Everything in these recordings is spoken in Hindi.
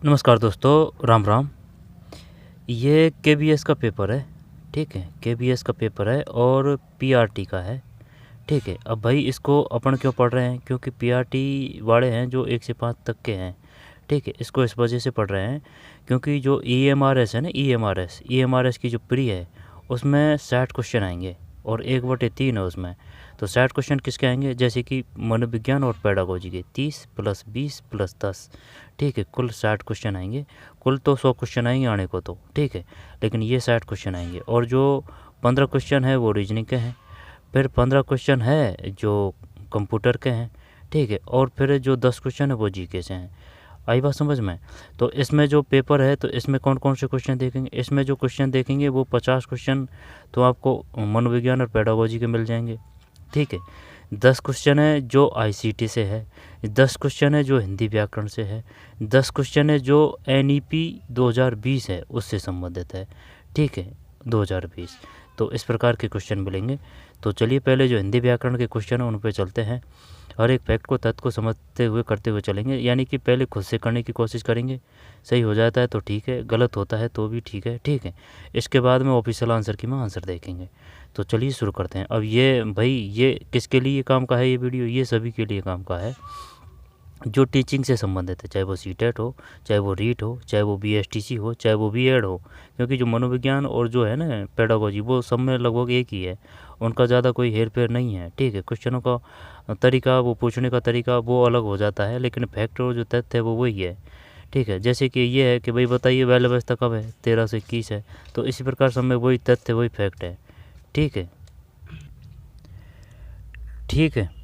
नमस्कार दोस्तों, राम राम। ये केबीएस का पेपर है, ठीक है। केबीएस का पेपर है और पीआरटी का है, ठीक है। अब भाई इसको अपन क्यों पढ़ रहे हैं? क्योंकि पीआरटी वाले हैं जो 1 से 5 तक के हैं, ठीक है। इसको इस वजह से पढ़ रहे हैं क्योंकि जो ईएमआरएस है ना, ईएमआरएस की जो प्री है उसमें 60 क्वेश्चन आएंगे और 1/3 है उसमें। तो 60 क्वेश्चन किसके आएंगे? जैसे कि मनोविज्ञान और पेडागोजी के 30 + 20 + 10, ठीक है। कुल 60 क्वेश्चन आएंगे। कुल तो 100 क्वेश्चन आएंगे आने को तो, ठीक है, लेकिन ये 60 क्वेश्चन आएंगे। और जो 15 क्वेश्चन है वो रीजनिंग के हैं, फिर 15 क्वेश्चन है जो कंप्यूटर के हैं, ठीक है, और फिर जो 10 क्वेश्चन है वो जीके से हैं। आई बात समझ में? तो इसमें जो पेपर है तो इसमें कौन कौन से क्वेश्चन देखेंगे? इसमें जो क्वेश्चन देखेंगे वो 50 क्वेश्चन तो आपको मनोविज्ञान और पेडागोजी के मिल जाएंगे, ठीक है। 10 क्वेश्चन है जो आईसीटी से है, 10 क्वेश्चन है जो हिंदी व्याकरण से है, 10 क्वेश्चन है जो एनईपी 2020 है उससे संबंधित है, ठीक है, 2020। तो इस प्रकार के क्वेश्चन मिलेंगे। तो चलिए पहले जो हिंदी व्याकरण के क्वेश्चन हैं उन पर चलते हैं। हर एक फैक्ट को, तथ्य को समझते हुए करते हुए चलेंगे, यानी कि पहले खुद से करने की कोशिश करेंगे। सही हो जाता है तो ठीक है, गलत होता है तो भी ठीक है, ठीक है। इसके बाद में ऑफिशियल आंसर की में आंसर देखेंगे। तो चलिए शुरू करते हैं। अब ये भाई ये किसके लिए काम का है ये वीडियो? ये सभी के लिए काम का है जो टीचिंग से संबंधित है, चाहे वो सीटेट हो, चाहे वो रीट हो, चाहे वो बीएसटीसी हो, चाहे वो बीएड हो। क्योंकि जो मनोविज्ञान और जो है ना पेडागोजी वो सब में लगभग एक ही है, उनका ज़्यादा कोई हेर फेर नहीं है, ठीक है। क्वेश्चनों का तरीका, वो पूछने का तरीका वो अलग हो जाता है, लेकिन फैक्ट और जो तथ्य है वो वही है, ठीक है। जैसे कि ये है कि भाई बताइए बाल्य अवस्था कब है? 13 से 21 है। तो इसी प्रकार सब में वही तथ्य वही फैक्ट है, ठीक है, ठीक है।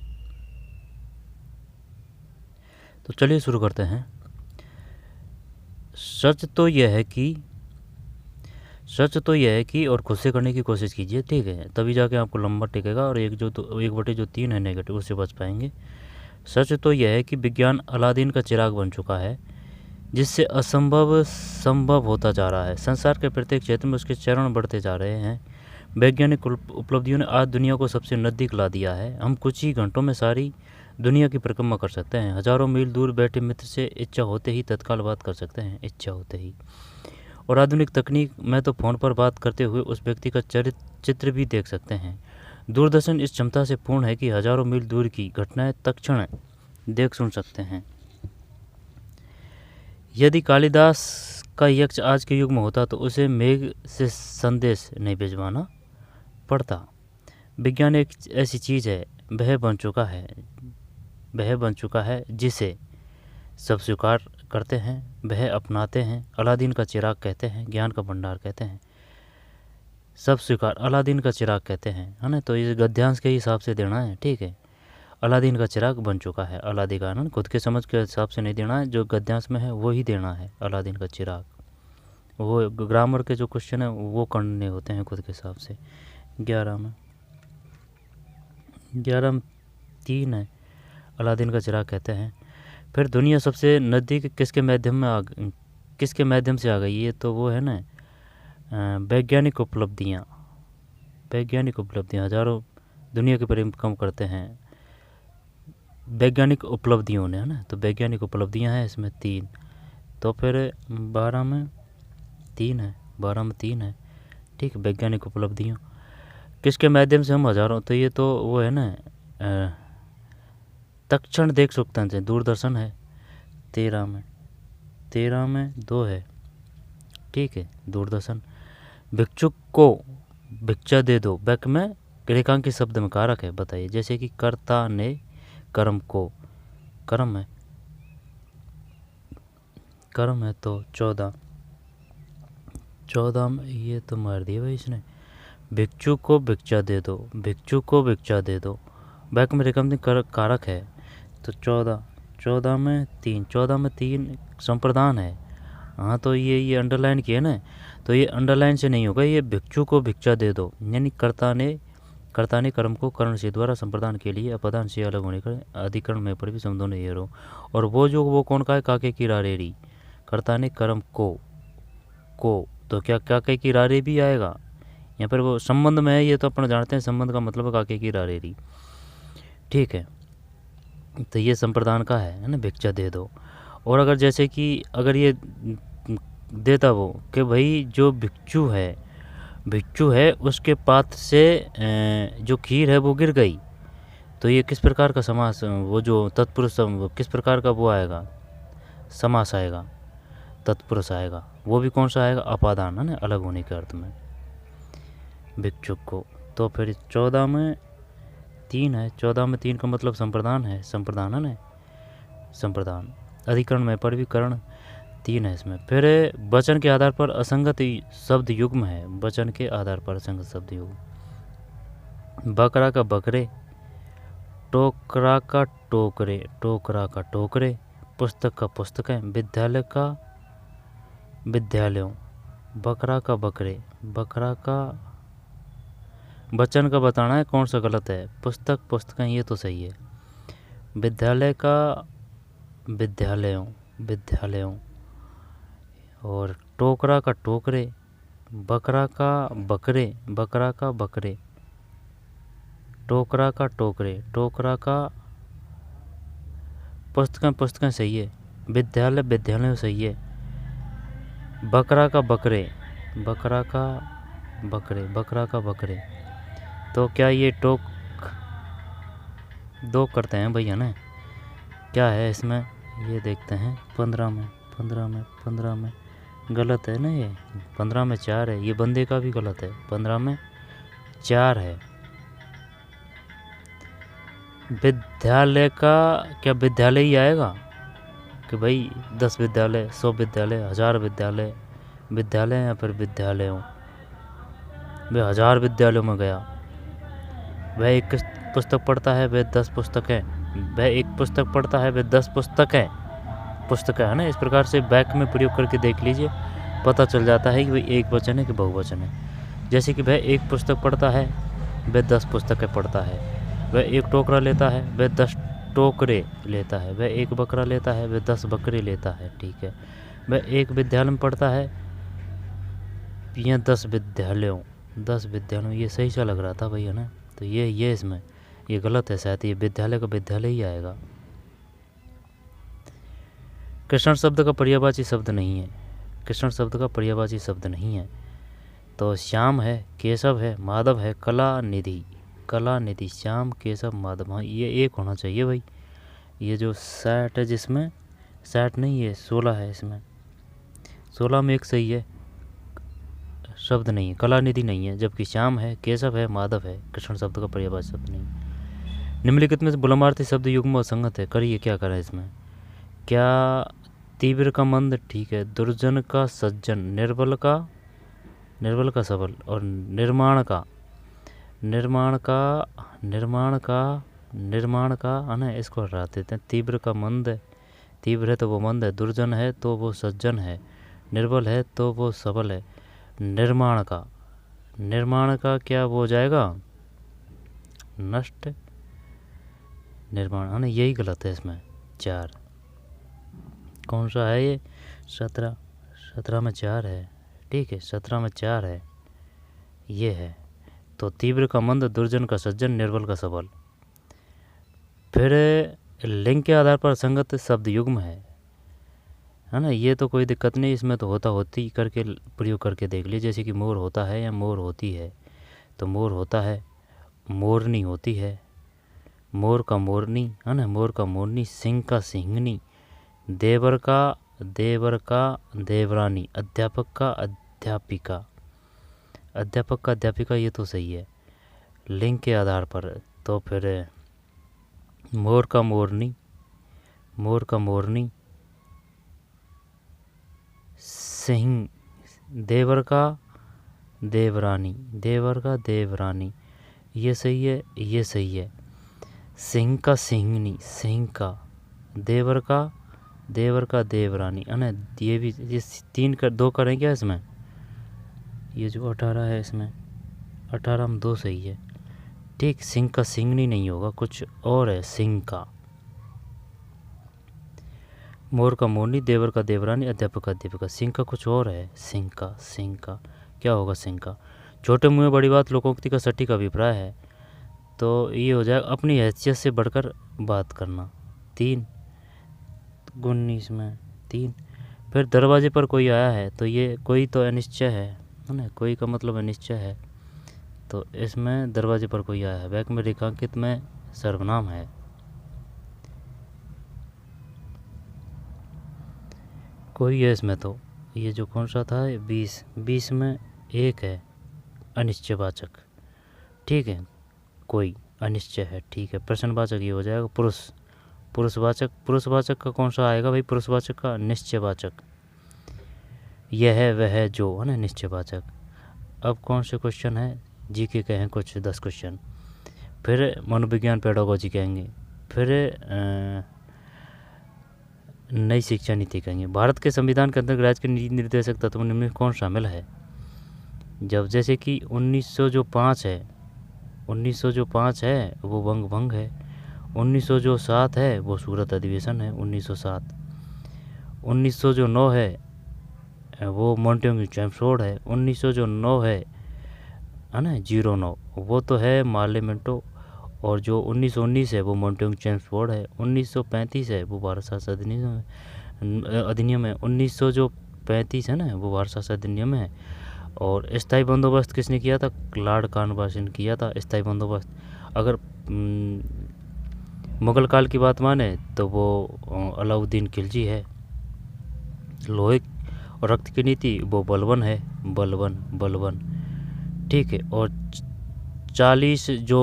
तो चलिए शुरू करते हैं। सच तो यह है कि और खुद से करने की कोशिश कीजिए, ठीक है, तभी जाके आपको लंबा टिकेगा और 1/3 है नेगेटिव उससे बच पाएंगे। सच तो यह है कि विज्ञान अलादीन का चिराग बन चुका है, जिससे असंभव संभव होता जा रहा है। संसार के प्रत्येक क्षेत्र में उसके चरण बढ़ते जा रहे हैं। वैज्ञानिक उपलब्धियों ने आज दुनिया को सबसे नज़दीक ला दिया है। हम कुछ ही घंटों में सारी दुनिया की परिक्रमा कर सकते हैं। हजारों मील दूर बैठे मित्र से इच्छा होते ही तत्काल बात कर सकते हैं, इच्छा होते ही। और आधुनिक तकनीक में तो फ़ोन पर बात करते हुए उस व्यक्ति का चित्र भी देख सकते हैं। दूरदर्शन इस क्षमता से पूर्ण है कि हजारों मील दूर की घटनाएं तत्क्षण देख सुन सकते हैं। यदि कालिदास का यक्ष आज के युग में होता तो उसे मेघ से संदेश नहीं भिजवाना पड़ता। विज्ञान एक ऐसी चीज़ है, वह बन चुका है जिसे सब स्वीकार करते हैं, वह अपनाते हैं। अलादीन का चिराग कहते हैं, ज्ञान का भंडार कहते हैं। सब स्वीकार अलादीन का चिराग कहते हैं, है ना। तो ये गद्यांश के हिसाब से देना है, ठीक है। अलादीन का चिराग बन चुका है, अलादी का ना खुद के समझ के हिसाब से नहीं देना है, जो गद्यांश में है वो ही देना है। अलादीन का चिराग, वो ग्रामर के जो क्वेश्चन है वो करने होते हैं खुद के हिसाब से। 11 में 3 है, अलादीन का चिराग कहते हैं। फिर दुनिया सबसे नज़दीक किसके माध्यम से आ गई? ये तो वो है ना वैज्ञानिक उपलब्धियाँ हजारों दुनिया की परिक्रमा करते हैं वैज्ञानिक उपलब्धियों ने, है ना। तो वैज्ञानिक उपलब्धियाँ हैं इसमें 3। तो फिर 12 में 3 है, ठीक। वैज्ञानिक उपलब्धियों किसके माध्यम से हम हजारों, तो ये तो वो है ना तत्क्षण देख सकते हैं, दूरदर्शन है। 13 में 2 है, ठीक है, दूरदर्शन। भिक्षुक को भिक्षा दे दो, बैक में रेखांकित शब्द में कारक है, बताइए। जैसे कि कर्ता ने कर्म को, कर्म है तो 14 में ये तो मार दिया भाई इसने। भिक्षुक को भिक्षा दे दो, बैक में रेखांकित कारक है तो 14 में 3 संप्रदान है। हाँ, तो ये अंडरलाइन किया ना, तो ये अंडरलाइन से नहीं होगा, ये भिक्षु को भिक्षा दे दो, यानी कर्ता ने कर्म को कर्ण से द्वारा संप्रदान के लिए अपदान से अलग होने का अधिकरण में पर भी समझो नहीं रो। और वो कौन का है? काके की रारेरी। कर्ता ने कर्म को तो क्या काके की रारे भी आएगा यहाँ पर? वो संबंध में है, ये तो अपन जानते हैं, संबंध का मतलब है काके की रारेरी, ठीक है। तो ये संप्रदान का है ना, भिक्षा दे दो। और अगर जैसे कि अगर ये देता वो कि भाई जो भिक्षु है उसके पात्र से जो खीर है वो गिर गई, तो ये किस प्रकार का समास, वो जो तत्पुरुष वो किस प्रकार का वो आएगा, समास आएगा, तत्पुरुष आएगा। वो भी कौन सा आएगा, अपादान, है ना, अलग होने के अर्थ में भिक्षुक को। तो फिर 14 में 3 है, 14 में 3 का मतलब संप्रदान है, संप्रदान है ना, संप्रदान। अधिकरण में परिविकरण 3 है इसमें। फिर वचन के आधार पर असंगत शब्द युग्म है, वचन के आधार पर असंगत शब्द युग्म। बकरा का बकरे, टोकरा का टोकरे, टोकरा का टोकरे, पुस्तक का पुस्तकें, विद्यालय का विद्यालयों। बकरा का बकरे, बकरा का वचन का बताना है कौन सा गलत है, पुस्तक पुस्तकें ये तो सही है। विद्यालय का विद्यालयों, विद्यालयों। और टोकरा का टोकरे, बकरा का बकरे, बकरा का बकरे, टोकरा का टोकरे, टोकरा का पुस्तकें पुस्तकें सही है, विद्यालय विद्यालय सही है। बकरा का बकरे, बकरा का बकरे, बकरा का बकरे। तो क्या ये टोक दो करते हैं भैया ना, क्या है इसमें ये देखते हैं। 15 में 15 में 15 में गलत है ना, ये 15 में 4 है, ये बंदे का भी गलत है, 15 में 4 है। विद्यालय का क्या विद्यालय ही आएगा कि भाई 10 विद्यालय, 100 विद्यालय, 1000 विद्यालय, विद्यालय या फिर विद्यालयों। वह 1000 विद्यालयों में गया, वह एक पुस्तक पढ़ता है, वह 10 पुस्तकें, वह एक पुस्तक पढ़ता है, वह 10 पुस्तकें, पुस्तकें, है ना। इस प्रकार से बैक में प्रयोग करके देख लीजिए, पता चल जाता है कि भाई एक वचन है कि बहुवचन है। जैसे कि वह एक पुस्तक पढ़ता है, वह 10 पुस्तकें पढ़ता है, वह एक टोकरा लेता है, वह 10 टोकरे लेता है, वह एक बकरा लेता है, वह 10 बकरे लेता है, ठीक है। वह एक विद्यालय में पढ़ता है, यह 10 विद्यालयों, 10 विद्यालयों, ये सही सा लग रहा था भैया ना। तो ये इसमें ये गलत है, शायद ये विद्यालय का विद्यालय ही आएगा। कृष्ण शब्द का पर्यायवाची शब्द नहीं है, कृष्ण शब्द का पर्यायवाची शब्द नहीं है। तो श्याम है, केशव है, माधव है, कला निधि, कला निधि, श्याम केशव माधव, हाँ ये एक होना चाहिए भाई। ये जो 60 है, जिसमें 60 नहीं है 16 है, इसमें 16 में एक सही है, शब्द नहीं है, कला निधि नहीं है, जबकि श्याम है, केशव है, माधव है, कृष्ण शब्द का पर्यायवाची शब्द नहीं। निम्नलिखित में से बुलमार्थी शब्द युग्म और संगत है, करिए क्या करें इसमें। क्या तीव्र का मंद ठीक है, दुर्जन का सज्जन, निर्बल का सबल, और निर्माण का है ना, इसको हटा देते हैं। तीव्र का मंद है, तीव्र है तो वो मंद है, दुर्जन है तो वो सज्जन है, निर्बल है तो वो सबल है। निर्माण का क्या वो हो जाएगा, नष्ट, निर्माण, है ना, यही गलत है इसमें। 4 कौन सा है ये, 17 में 4 है, ठीक है, 17 में 4 है, ये है। तो तीव्र का मंद, दुर्जन का सज्जन, निर्बल का सबल। फिर लिंग के आधार पर संगत शब्द युग्म है ना, ये तो कोई दिक्कत नहीं, इसमें तो होती करके प्रयोग करके देख लीजिए। जैसे कि मोर होता है या मोर होती है, तो मोर होता है, मोरनी होती है, मोर का मोरनी, है ना, मोर का मोरनी, सिंह का सिंहनी, देवर का देवरानी, अध्यापक का अध्यापिका, अध्यापक का अध्यापिका, ये तो सही है लिंग के आधार पर। तो फिर मोर का मोरनी, सिंह, देवर का देवरानी, ये सही है, ये सही है। सिंह का सिंहनी, सिंह का, देवर का देवरानी, है ना, ये भी, ये 3 का 2 करें क्या इसमें, ये जो 18 है इसमें 18 में 2 सही है, ठीक। सिंह का सिंहनी नहीं होगा, कुछ और है, सिंह का। मोर का मोरनी, देवर का देवरानी, अध्यापक का अध्यापिका, सिंह का कुछ और है, सिंह का क्या होगा, सिंह का। छोटे मुँह में बड़ी बात लोकोक्ति का सटीक अभिप्राय है, तो ये हो जाएगा अपनी हैसियत से बढ़कर बात करना। 3 19 में 3। फिर दरवाजे पर कोई आया है, तो ये कोई तो अनिश्चय है ना, कोई का मतलब अनिश्चय है, तो इसमें दरवाजे पर कोई आया है। बैक में रेखांकित में सर्वनाम है। कोई है इसमें, तो ये जो कौन सा था 20 में एक है अनिश्चयवाचक, ठीक है, कोई अनिश्चय है, ठीक है। प्रश्नवाचक ये हो जाएगा पुरुष, पुरुषवाचक का कौन सा आएगा भाई, पुरुषवाचक का निश्चयवाचक, यह है वह है जो, है ना, निश्चयवाचक। अब कौन से क्वेश्चन है, जीके के हैं कुछ 10 क्वेश्चन, फिर मनोविज्ञान पेडागोजी कहेंगे, फिर नई शिक्षा नीति कहेंगे। भारत के संविधान के अंतर्गत राज्य के नीति निर्देशक तत्वों में कौन शामिल है। जब जैसे कि 1905 है, 1905 है वो वंग भंग है, 1907 है वो सूरत अधिवेशन है 1907, 1909 है वो मॉन्टेग्यू चैम्फोर्ड है, 1909 है ना 09 वो तो है मार्ले मिंटो, और जो 1919 है वो मॉन्टेग्यू चैम्फोर्ड है, 1935 है वो भारत शासन अधिनियम है, 1935 है ना वो भारत शासन अधिनियम है। और स्थायी बंदोबस्त किसने किया था, लॉर्ड कॉर्नवालिस ने किया था स्थायी बंदोबस्त। अगर मुगल काल की बात माने तो वो अलाउद्दीन खिलजी है। लोहे और रक्त की नीति वो बलबन है, बलबन, ठीक है। और 40 जो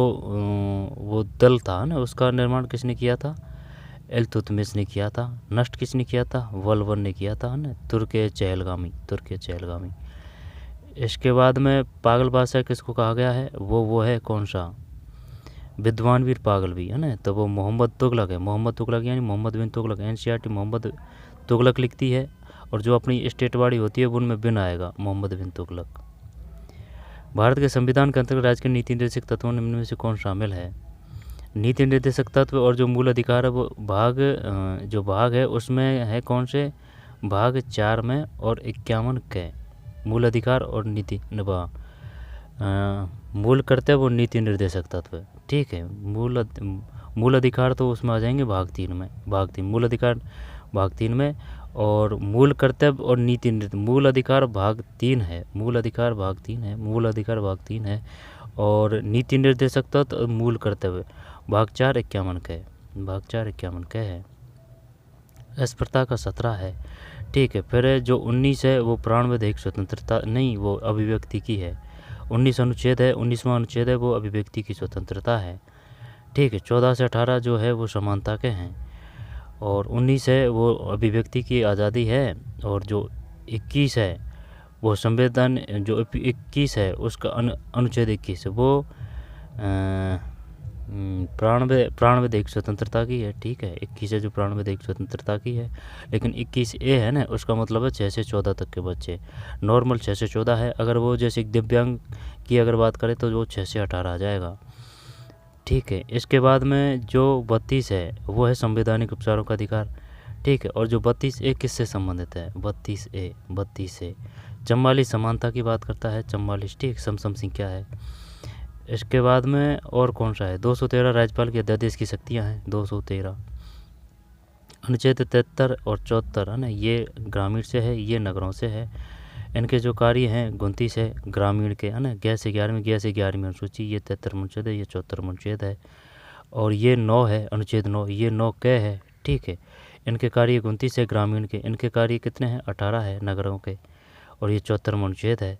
वो दल था ना उसका निर्माण किसने किया था, इल्तुतमिश ने किया था। नष्ट किसने किया था, बलबन ने किया था ना, तुर्क चहलगामी। इसके बाद में पागल बादशाह किसको कहा गया है, वो है कौन सा, विद्वान वीर पागल भी, है ना, तो वो मोहम्मद तुगलक है। मोहम्मद तुगलक यानी मोहम्मद बिन तुगलक, एनसीईआरटी मोहम्मद तुगलक लिखती है, और जो अपनी स्टेट वाड़ी होती है उनमें बिन आएगा, मोहम्मद बिन तुगलक। भारत के संविधान के अंतर्गत राज्य के नीति निर्देशक तत्वों में से कौन शामिल है। नीति निर्देशक तत्व और जो मूल अधिकार है वो भाग है उसमें है कौन से, भाग 4 में और 51 के मूल अधिकार और नीति मूल कर्तव्य और नीति निर्देशक तत्व, ठीक है। मूल अधिकार तो उसमें आ जाएंगे भाग 3 में, मूल अधिकार भाग 3 में, और मूल कर्तव्य और नीति मूल अधिकार भाग 3 है, मूल अधिकार भाग 3 है, और नीति निर्देशक तत्व और मूल कर्तव्य भाग 4 51 के है। अस्पृश्यता का 17 है, ठीक है। फिर जो 19 है वो प्राणविधिक स्वतंत्रता नहीं, वो अभिव्यक्ति की है। 19 अनुच्छेद है, 19वां अनुच्छेद है वो अभिव्यक्ति की स्वतंत्रता है, ठीक है। 14 से 18 जो है वो समानता के हैं, और 19 है वो अभिव्यक्ति की आज़ादी है, और जो 21 है वो संविधान, जो 21 है उसका अनुच्छेद 21 वो प्राणविधिक स्वतंत्रता की है, ठीक है। 21 है जो प्राणविधिक स्वतंत्रता की है, लेकिन 21A है ना उसका मतलब है 6 से 14 तक के बच्चे, नॉर्मल 6 से 14 है। अगर वो जैसे दिव्यांग की अगर बात करें तो वो 6 से 18 आ जाएगा, ठीक है। इसके बाद में जो 32 है वो है संवैधानिक उपचारों का अधिकार, ठीक है। और जो 32A किससे संबंधित है, 32A 44 समानता की बात करता है, 44, ठीक, सम संख्या है। इसके बाद में और कौन सा है, 213 राज्यपाल के अध्यादेश की शक्तियाँ हैं, 213। अनुच्छेद 73 और 74 है ना, ये ग्रामीण से है, ये नगरों से है। इनके जो कार्य हैं 29 है ग्रामीण के, है ना, 11 अनुसूची, ये 73 अनुच्छेद है, ये 74 अनुच्छेद है। और ये 9 है अनुच्छेद 9, ये 9 क है, ठीक है। इनके कार्य 29 है ग्रामीण के, इनके कार्य कितने हैं 18 है नगरों के, और ये 74 अनुच्छेद है।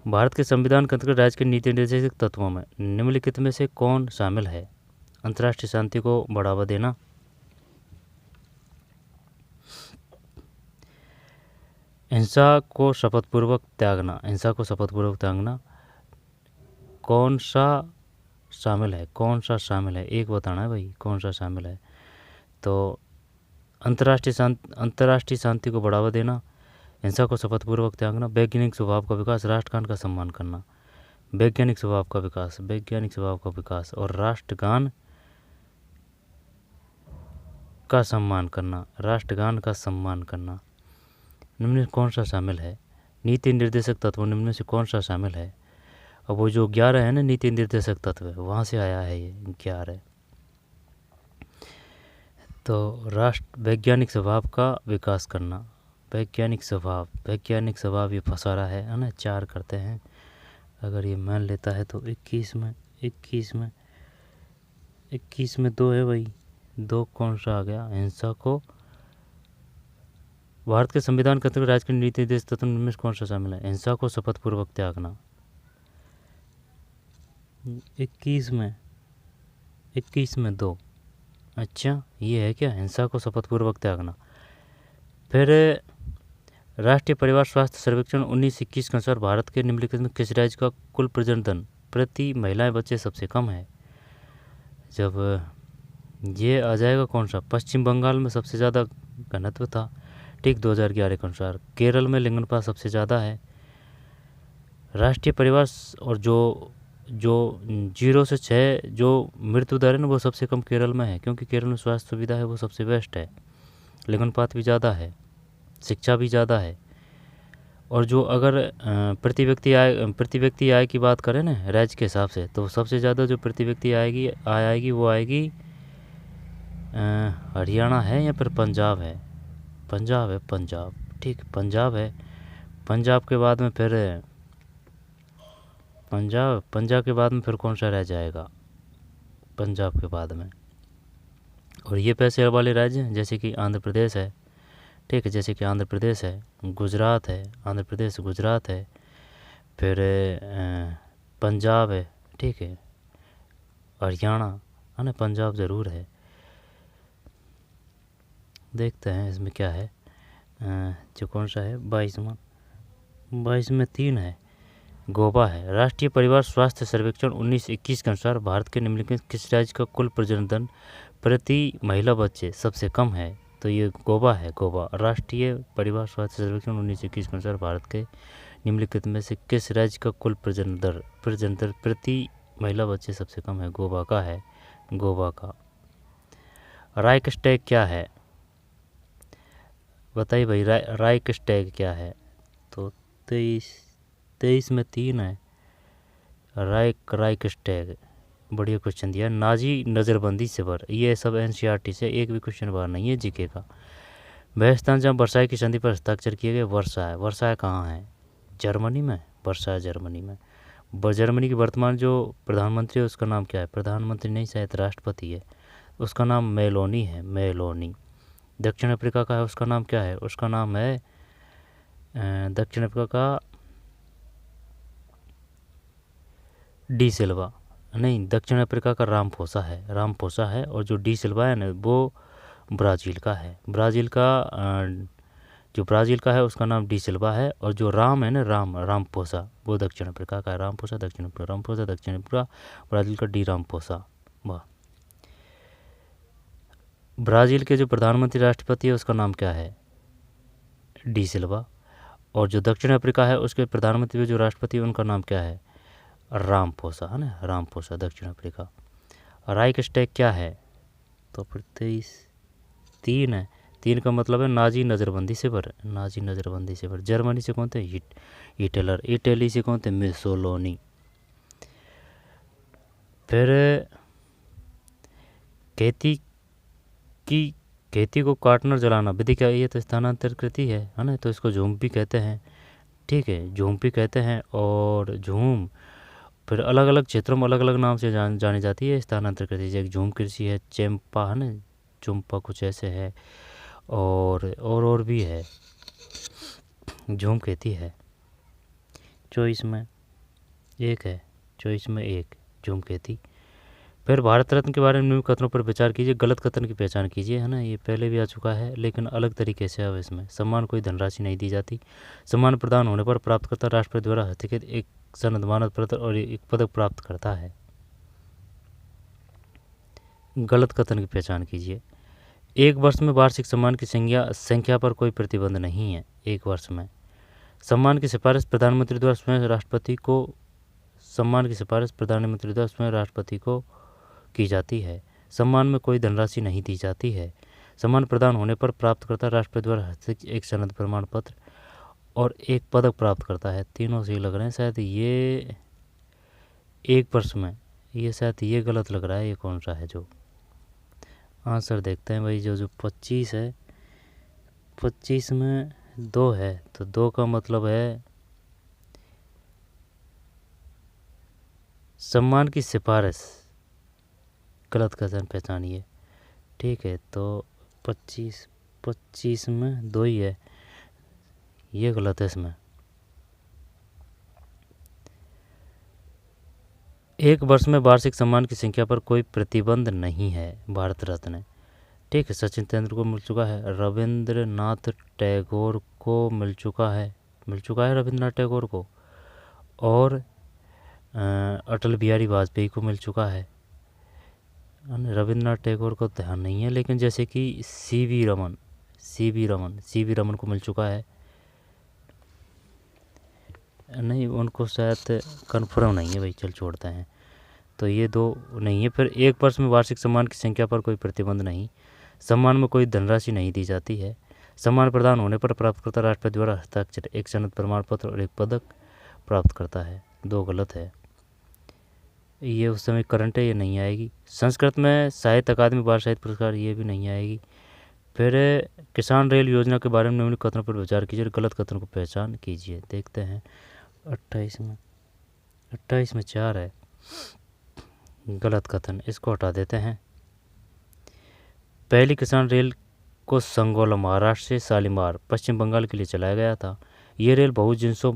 भारत के संविधान के अंतर्गत राज्य के नीति निर्देशक तत्वों में निम्नलिखित में से कौन शामिल है। अंतर्राष्ट्रीय शांति को बढ़ावा देना, हिंसा को शपथपूर्वक त्यागना, कौन सा शामिल है, एक बताना है भाई कौन सा शामिल है। तो अंतर्राष्ट्रीय शांति को बढ़ावा देना, हिंसा को शपथपूर्वक त्यागना, वैज्ञानिक स्वभाव का विकास, राष्ट्रगान का सम्मान करना, वैज्ञानिक स्वभाव का विकास और राष्ट्रगान का सम्मान करना, निम्न में कौन सा शामिल है। नीति निर्देशक तत्व निम्न में से कौन सा शामिल है। अब वो जो 11 है ना नीति निर्देशक तत्व, वहाँ से आया है ये 11। तो राष्ट्र वैज्ञानिक स्वभाव का विकास करना, वैज्ञानिक स्वभाव ये फंसा रहा है ना। 4 करते हैं, अगर ये मान लेता है तो 21 में 2 है भाई, 2 कौन सा आ गया? हिंसा को भारत के संविधान के अंतर्गत राज्य के नीति निर्देश तत्व में कौन सा शामिल है? हिंसा को शपथ पूर्वक त्यागना। 21 में 2, अच्छा ये है क्या? हिंसा को शपथ पूर्वक त्यागना। फिर राष्ट्रीय परिवार स्वास्थ्य सर्वेक्षण 1921 के अनुसार भारत के निम्नलिखित में किस राज्य का कुल प्रजनन दर प्रति महिलाएं बच्चे सबसे कम है? जब ये आ जाएगा कौन सा? पश्चिम बंगाल में सबसे ज़्यादा घनत्व था, ठीक 2011 के अनुसार। केरल में लिंगानुपात सबसे ज़्यादा है। राष्ट्रीय परिवार और जो 0 से 6 जो मृत्यु दर है ना, वो सबसे कम केरल में है, क्योंकि केरल में स्वास्थ्य सुविधा है वो सबसे बेस्ट है, लिंगानुपात भी ज़्यादा है, शिक्षा भी ज़्यादा है। और जो अगर प्रति व्यक्ति आय की बात करें ना राज्य के हिसाब से, तो सबसे ज़्यादा जो प्रति व्यक्ति आएगी वो आएगी हरियाणा है या फिर पंजाब है? पंजाब, ठीक पंजाब है। पंजाब के बाद में फिर पंजाब के बाद में फिर कौन सा रह जाएगा? पंजाब के बाद में। और ये पैसे वाले राज्य जैसे कि आंध्र प्रदेश है, ठीक है, जैसे कि आंध्र प्रदेश है, गुजरात है, आंध्र प्रदेश गुजरात है, फिर पंजाब है, ठीक है, हरियाणा है ना, पंजाब ज़रूर है। देखते हैं इसमें क्या है, जो कौन सा है 22 में 3 है, गोवा है। राष्ट्रीय परिवार स्वास्थ्य सर्वेक्षण 1921 के अनुसार भारत के निम्नलिखित किस राज्य का कुल प्रजनन दर प्रति महिला बच्चे सबसे कम है? तो ये गोवा है, गोवा। राष्ट्रीय परिवार स्वास्थ्य सर्वेक्षण 1921 के अनुसार भारत के निम्नलिखित में से किस राज्य का कुल प्रजनन दर प्रति महिला बच्चे सबसे कम है? गोवा का है, गोवा का। राइक्सटैग क्या है बताइए भाई, राइक्सटैग क्या है? तो 23 में 3 है, राइक्सटैग। बढ़िया क्वेश्चन दिया। नाजी नज़रबंदी से बाहर, ये सब एनसीईआरटी से, एक भी क्वेश्चन बाहर नहीं है जीके का। वह स्थान जहाँ वर्साई की संधि पर हस्ताक्षर किए गए वर्साई कहाँ है? जर्मनी में, वर्साई जर्मनी में। जर्मनी की वर्तमान जो प्रधानमंत्री है उसका नाम क्या है? प्रधानमंत्री नहीं, शायद राष्ट्रपति है, उसका नाम मेलोनी है, मेलोनी। दक्षिण अफ्रीका का है, उसका नाम क्या है? उसका नाम है दक्षिण अफ्रीका का डी सिल्वा, नहीं, दक्षिण अफ्रीका का रामफोसा है। और जो डी सिल्वा है ना वो ब्राज़ील का है, जो ब्राज़ील का है उसका नाम डी सिल्वा है। और जो राम है ना, रामफोसा, वो दक्षिण अफ्रीका का है। रामफोसा दक्षिण अफ्रीका, ब्राज़ील का डी रामफोसा। वाह। ब्राज़ील के जो प्रधानमंत्री राष्ट्रपति है उसका नाम क्या है? डी सिल्वा। और जो दक्षिण अफ्रीका है उसके प्रधानमंत्री जो राष्ट्रपति है उनका नाम क्या है? रामफोसा, है ना, रामफोसा, दक्षिण अफ्रीका। राइक्सटैग क्या है? तो फिर 3 है, 3 का मतलब है नाजी नज़रबंदी से पर, जर्मनी से कौन थे? हिटलर। इटली से कौन थे? मुसोलिनी। फिर खेती को काटना और जलाना विधि क्या है? ये तो स्थानांतरित कृति है ना, तो इसको झूम भी कहते हैं, ठीक है, झूम भी कहते हैं। और झूम फिर अलग अलग क्षेत्रों में अलग अलग नाम से जानी जाती है स्थानांतरित कृति। जैसे झूम कृषि है, चेम्पा है ना, चुम्पा कुछ ऐसे है, और भी है, झूम खेती है। 24 में 1 है, 24 में 1 झूम खेती। फिर भारत रत्न के बारे में निम्न कथनों पर विचार कीजिए, गलत कथन की पहचान कीजिए, है ना। ये पहले भी आ चुका है लेकिन अलग तरीके से। अब इसमें सम्मान कोई धनराशि नहीं दी जाती। सम्मान प्रदान होने पर प्राप्तकर्ता राष्ट्रपति द्वारा हस्ताक्षरित एक सनद, मानद पत्र और एक पदक प्राप्त करता है। गलत कथन की पहचान कीजिए। एक वर्ष में वार्षिक सम्मान की संख्या पर कोई प्रतिबंध नहीं है। एक वर्ष में सम्मान की सिफारिश प्रधानमंत्री द्वारा स्वयं राष्ट्रपति को की जाती है। सम्मान में कोई धनराशि नहीं दी जाती है। सम्मान प्रदान होने पर प्राप्तकर्ता राष्ट्रपति द्वारा हस्ताक्षरित एक सनद, प्रमाण पत्र और एक पदक प्राप्त करता है। तीनों सही लग रहे हैं, शायद ये एक वर्ष में, ये शायद ये गलत लग रहा है। ये कौन सा है जो आंसर देखते हैं भाई। जो जो 25 है, 25 में 2 है तो 2 का मतलब है सम्मान की सिफारिश। गलत कथन पहचानिए। ठीक है, तो 25 में 2 ही है, ये गलत है इसमें। एक वर्ष में वार्षिक सम्मान की संख्या पर कोई प्रतिबंध नहीं है। भारत रत्न। ठीक है, सचिन तेंदुलकर को मिल चुका है। रविंद्रनाथ टैगोर को मिल चुका है, रविंद्रनाथ टैगोर को। और अटल बिहारी वाजपेयी को मिल चुका है। रविंद्रनाथ टैगोर को ध्यान नहीं है, लेकिन जैसे कि सी वी रमन को मिल चुका है। नहीं, उनको शायद कन्फर्म नहीं है भाई, चल छोड़ते हैं। तो ये 2 नहीं है। फिर एक वर्ष में वार्षिक सम्मान की संख्या पर कोई प्रतिबंध नहीं। सम्मान में कोई धनराशि नहीं दी जाती है। सम्मान प्रदान होने पर प्राप्तकर्ता राष्ट्रपति द्वारा हस्ताक्षर एक सनद प्रमाण पत्र और एक पदक प्राप्त करता है। 2 गलत है। ये उस समय करंट है, ये नहीं आएगी। संस्कृत में साहित्य अकादमी बाल साहित्य पुरस्कार, ये भी नहीं आएगी। फिर किसान रेल योजना के बारे में निम्नलिखित कथनों पर विचार कीजिए, गलत कथनों को पहचान कीजिए। देखते हैं 28 में 4 है, गलत कथन, इसको हटा देते हैं। पहली किसान रेल को संगोला महाराष्ट्र से शालीमार पश्चिम बंगाल के लिए चलाया गया था। ये रेल बहुजिंसों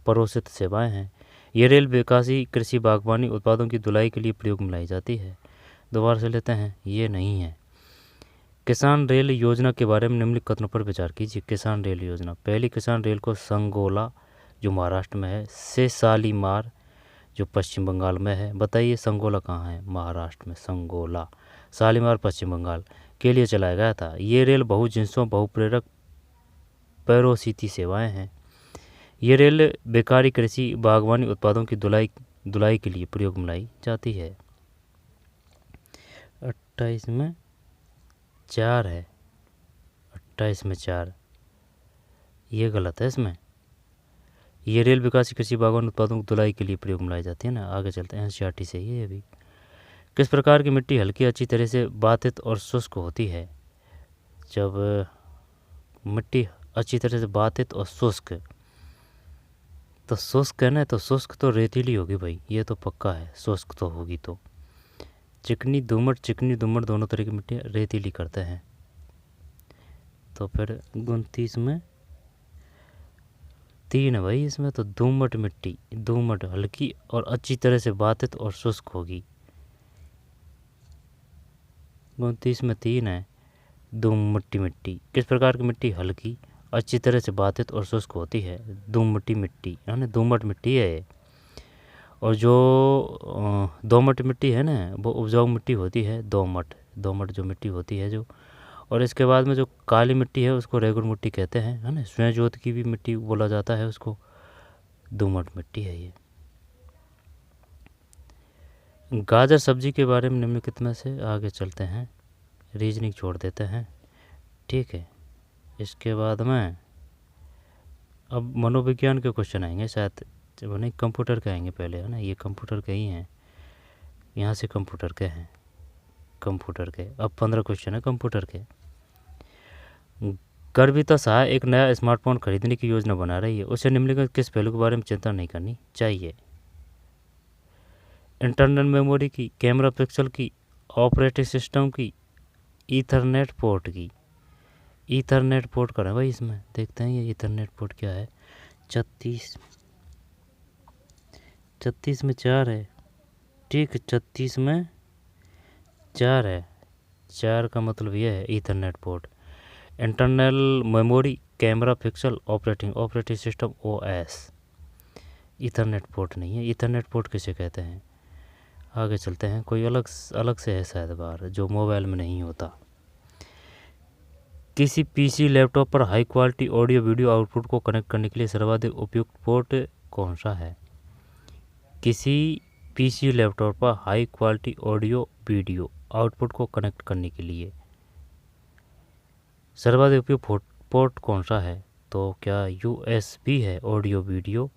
परोसित सेवाएं हैं। ये रेल विकासी कृषि बागवानी उत्पादों की धुलाई के लिए प्रयोग में लाई जाती है। दोबारा से लेते हैं, ये नहीं है। किसान रेल योजना के बारे में निम्नलिखित कथनों पर विचार कीजिए। किसान रेल योजना, पहली किसान रेल को संगोला जो महाराष्ट्र में है से शालीमार जो पश्चिम बंगाल में है। बताइए संगोला कहाँ है? महाराष्ट्र में संगोला। शालीमार पश्चिम बंगाल के लिए चलाया गया था। ये रेल बहुजिंसों बहुप्रेरक पैरोसिती सेवाएं हैं। ये रेल बेकारी कृषि बागवानी उत्पादों की धुलाई के लिए प्रयोग में लाई जाती है। 28 में 4 है, 28 में 4, ये गलत है इसमें। ये रेल विकासी कृषि बागवानी उत्पादों की धुलाई के लिए प्रयोग में लाई जाती है ना। आगे चलते हैं, एनसीईआरटी से ये भी। किस प्रकार की मिट्टी हल्की अच्छी तरह से बाधित और शुष्क होती है? जब मिट्टी अच्छी तरह से बाधित और शुष्क, तो शुष्क है ना, तो शुष्क तो रेतीली होगी भाई, ये तो पक्का है। शुष्क तो होगी तो चिकनी दोमट दोनों तरह की मिट्टी रेतीली करते हैं। तो फिर 29 में 3 है भाई इसमें। तो दोमट मिट्टी, दोमट हल्की और अच्छी तरह से बाधित और शुष्क होगी। 29 में 3 है, दोमट मिट्टी। किस प्रकार की मिट्टी हल्की अच्छी तरह से बाधित और शुष्क होती है? दोमट मिट्टी, यानी दोमट मिट्टी है। और जो दोमट मिट्टी है ना, वो उपजाऊ मिट्टी होती है। दोमट जो मिट्टी होती है जो। और इसके बाद में जो काली मिट्टी है उसको रेगुर मिट्टी कहते हैं, है ना। स्वयं ज्योत की भी मिट्टी बोला जाता है उसको। दोमट मिट्टी है ये। गाजर सब्जी के बारे में निम्नलिखित में से आगे चलते हैं, रीजनिंग छोड़ देते हैं। ठीक है, इसके बाद में अब मनोविज्ञान के क्वेश्चन आएंगे शायद, जब नहीं कंप्यूटर के आएंगे पहले, है ना। ये कंप्यूटर के ही हैं, यहाँ से कंप्यूटर के हैं, कंप्यूटर के। अब 15 क्वेश्चन है कंप्यूटर के। गर्विता सहाय एक नया स्मार्टफोन खरीदने की योजना बना रही है। उसे निम्नलिखित किस पहलू के बारे में चिंता नहीं करनी चाहिए? इंटरनल मेमोरी की, कैमरा पिक्सल की, ऑपरेटिंग सिस्टम की, ईथरनेट पोर्ट की। ईथरनेट पोर्ट करें भाई इसमें, देखते हैं ये ईथरनेट पोर्ट क्या है। 36 में 4 है। ठीक, 36 में 4 है। 4 का मतलब यह है Ethernet port. Internal memory, camera pixel, operating system OS। Ethernet port नहीं है। ईथरनेट पोर्ट किसे कहते हैं? आगे चलते हैं, कोई अलग से है शायद बाहर, जो मोबाइल में नहीं होता। किसी पीसी लैपटॉप पर high quality audio video output को कनेक्ट करने के लिए सर्वाधिक उपयुक्त पोर्ट कौन सा है? किसी पीसी लैपटॉप पर high quality audio video output को कनेक्ट करने के लिए सर्वाधिक उपयुक्त पोर्ट कौन सा है? तो क्या USB है ऑडियो वीडियो,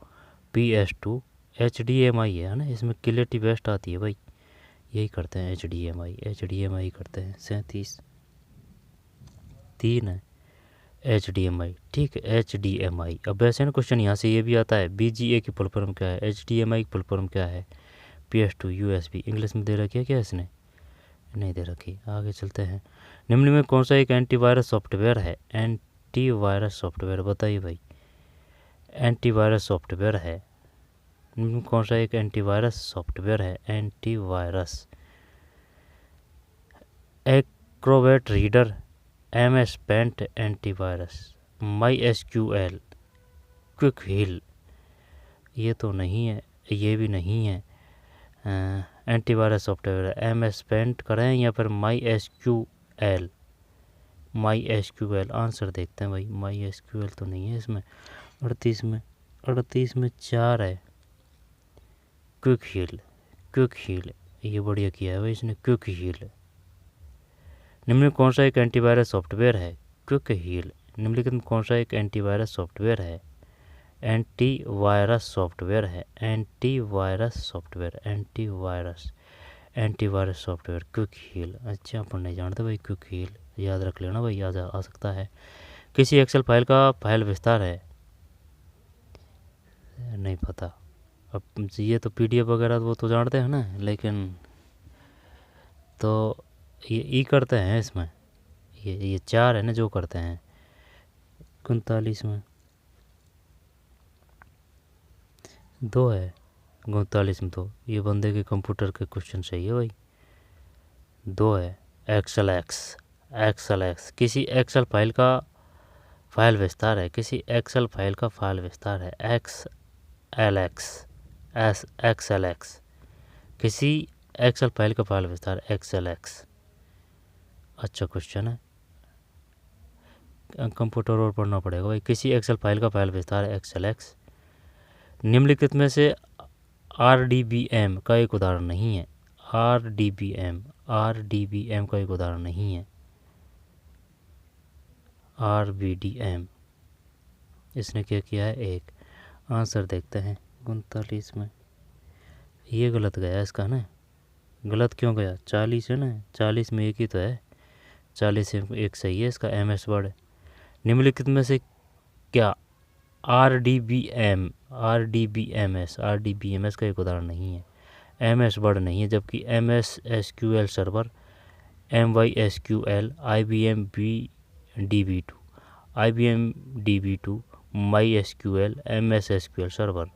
PS2, HDMI है ना। इसमें क्लियरिटी बेस्ट आती है भाई, यही करते हैं, HDMI करते हैं। 37 3 है HDMI, ठीक है HDMI। अब वैसे ना क्वेश्चन यहाँ से ये भी आता है, BGA की फुल फॉर्म क्या है, HDMI की फुल फॉर्म क्या है, PS2 USB। इंग्लिश में दे रखी है क्या इसने, नहीं दे रखी। आगे चलते हैं। निम्न में कौन सा एक एंटीवायरस सॉफ्टवेयर है, एंटीवायरस सॉफ्टवेयर बताइए भाई, एंटीवायरस सॉफ्टवेयर है। निम्न में कौन सा एक एंटीवायरस सॉफ्टवेयर है, antivirus. Acrobat Reader, MS Paint antivirus, MySQL, Quick Heal. ये तो नहीं है, ये भी नहीं है। एंटीवायरस सॉफ्टवेयर MS पेंट करें या फिर MySQL। MySQL आंसर देखते हैं भाई, MySQL तो नहीं है इसमें। 38 में 4 है क्विक हील, ये बढ़िया किया है भाई इसने, क्विक हील। निम्न में कौन सा एक एंटीवायरस सॉफ्टवेयर है, क्विक हील। निम्नलिखित में कौन सा एक एंटीवायरस सॉफ्टवेयर है, एंटीवायरस सॉफ्टवेयर है, एंटीवायरस सॉफ्टवेयर क्विक हील। अच्छा अपन नहीं जानते भाई, क्विक हील याद रख लेना भाई, याद आ सकता है। किसी एक्सेल फाइल का फाइल विस्तार है, नहीं पता। अब ये तो PDF वगैरह वो तो जानते हैं ना, लेकिन तो ये करते हैं इसमें, ये 4 है ना जो करते हैं। 39 में 2 है, 39 में 2। ये बंदे के कंप्यूटर के क्वेश्चन सही है भाई, 2 है। एक्सेल एक्स किसी एक्सेल फाइल का फाइल विस्तार है, किसी एक्सेल फाइल का फाइल विस्तार है, XLX। किसी एक्सेल फाइल का फाइल विस्तार XLX। अच्छा क्वेश्चन है, कंप्यूटर और पढ़ना पड़ेगा भाई। किसी एक्सेल फाइल का फाइल विस्तार है XLX। निम्नलिखित में से RDBM का एक उदाहरण नहीं है, RDBM का एक उदाहरण नहीं है। RBDM इसने क्या किया है, एक। आंसर देखते हैं 39 में। ये गलत गया इसका ना, गलत क्यों गया, 40 है ना, 40 में एक ही तो है, 40 से एक सही है इसका, MS वर्ड। निम्नलिखित में से क्या RDBMS का एक उदाहरण नहीं है, MS वर्ड नहीं है, जबकि MS SQL server, MySQL, IBM DB2, MySQL, MS SQL server.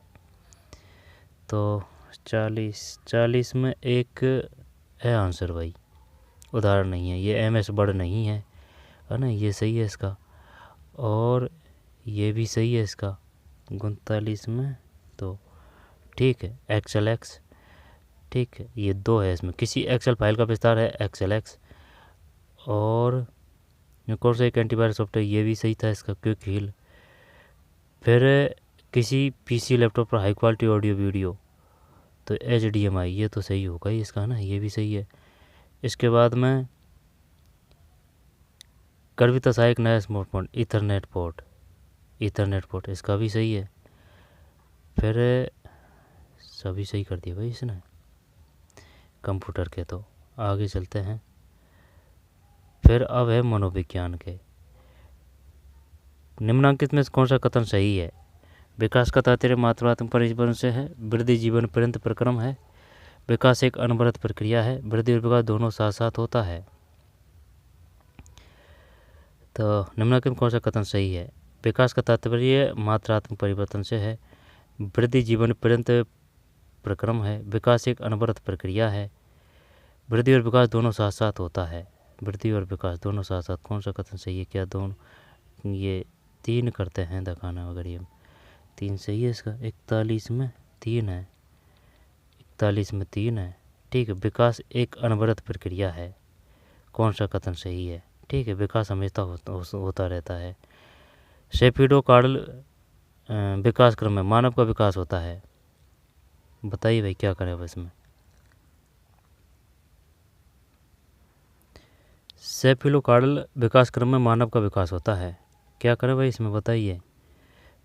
तो 40 में एक है आंसर भाई, उदाहरण नहीं है, ये MS वर्ड नहीं है ना, ये सही है इसका, और ये भी सही है इसका। 39 में तो ठीक है XLX, ठीक है। ये 2 है इसमें, किसी एक्सेल फाइल का विस्तार है XLX, और कौन सा एक एंटीवायरस सॉफ्टवेयर, ये भी सही था इसका, क्विक हील। फिर किसी PC लैपटॉप पर हाई क्वालिटी ऑडियो वीडियो, तो HDMI, ये तो सही होगा ही इसका ना, ये भी सही है। इसके बाद में कर्विता सहायक नया स्मार्टफोन, ईथरनेट पोर्ट, इसका भी सही है। फिर सभी सही कर दिया भाई इसने कंप्यूटर के। तो आगे चलते हैं। फिर अब है मनोविज्ञान के। निम्नांकित में कौन सा कथन सही है, विकास का तात्पर्य मात्रात्मक परिवर्तन से है, वृद्धि जीवन पर्यंत प्रक्रम है, विकास एक अनवरत प्रक्रिया है, वृद्धि और विकास दोनों साथ साथ होता है। तो निम्नलिखित में कौन सा कथन सही है, विकास का तात्पर्य मात्रात्मक परिवर्तन से है, वृद्धि जीवन पर्यंत प्रक्रम है, विकास एक अनवरत प्रक्रिया है, वृद्धि और विकास दोनों साथ साथ होता है। वृद्धि और विकास दोनों साथ साथ, कौन सा कथन सही है, क्या दोनों, ये 3 करते हैं दिखाना वगैरह, ये 3 सही है इसका। 41 में 3 है, 41 में 3 है, ठीक है। विकास एक अनवरत प्रक्रिया है, कौन सा कथन सही है, ठीक है। विकास हमेशा होता रहता है। शेफिडोकार्डल विकास क्रम में मानव का विकास होता है, बताइए भाई क्या करें अब इसमें। शेफिडोकार्डल विकास क्रम में मानव का विकास होता है, क्या करें भाई इसमें बताइए।